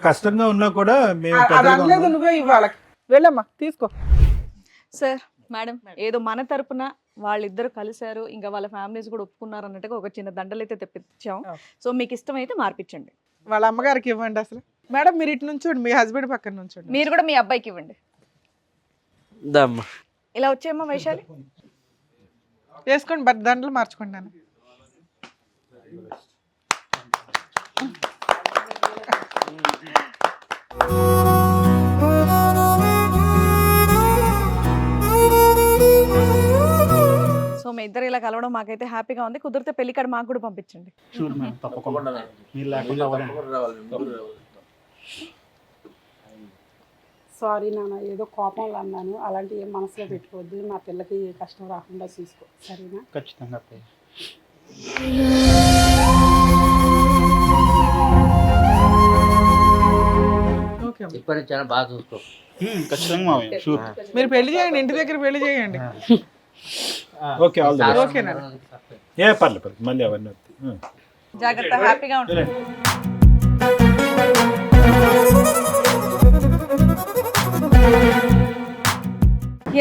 కష్టంగా ఉన్నా కూడా నువ్వే ఇవ్వాలి. వెళ్ళమ్మా తీసుకో. సార్ మేడం ఏదో మన తరపున వాళ్ళిద్దరు కలిశారు, ఇంకా వాళ్ళ ఫ్యామిలీస్ కూడా ఒప్పుకున్నారు అన్నట్టుగా ఒక చిన్న దండలు అయితే తెప్పించాం. Okay. సో మీకు ఇష్టమైతే మార్పించండి. వాళ్ళ అమ్మగారికి ఇవ్వండి అసలు. మేడం మీరు ఇటు నుంచోండి, మీ హస్బెండ్ పక్కన నుంచోండి. మీరు కూడా మీ అబ్బాయికి ఇవ్వండి. దమ్మా ఇలా వచ్చేయమ్మా వైశాలి. వేసుకోండి, బట్ దండలు మార్చుకోండి నాన్న. సో మీ ఇద్దరు ఇలా కలవడం మాకైతే హ్యాపీగా ఉంది. కుదిరితే పెళ్లి కార్డు మాకు కూడా పంపించండి. షూర్ మేడం, తప్పకుండా. మీరు లేకుండా అవ్వదండి. సారీ నాన్న, ఏదో కోపంలో అన్నాను, అలాంటి ఏం మనసులో పెట్టుకోవద్దు, నా పిల్లకి కష్టం రాకుండా చూసుకో, సరేనా? ఖచ్చితంగా అత్తయ్య. ఓకే అమ్మ. ఇప్పటి నుంచి బాగా చూసుకో. ఖచ్చితంగా మావయ్య, షూర్. మీరు పెళ్లి చేయండి, ఇంటి దగ్గర పెళ్లి చేయండి. Okay all the best. ఓకేనా? ఏ పర్లేదు మళ్ళీ అవన్నీ వస్తాయి. జాగ్రత్త, హ్యాపీగా ఉంటుంది.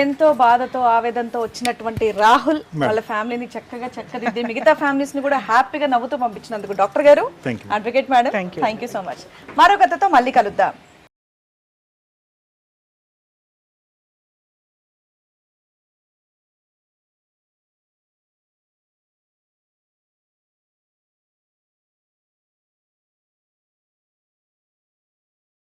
ఎంతో బాధతో ఆవేదనతో వచ్చినటువంటి రాహుల్ వాళ్ళ ఫ్యామిలీని చక్కగా చక్కదిద్ది మిగతా ఫ్యామిలీస్ ని కూడా హ్యాపీగా నవ్వుతూ పంపించినందుకు డాక్టర్ గారు, Thank you. Advocate madam, Thank you. Thank you so much. మరో కథతో మళ్ళీ కలుద్దాం.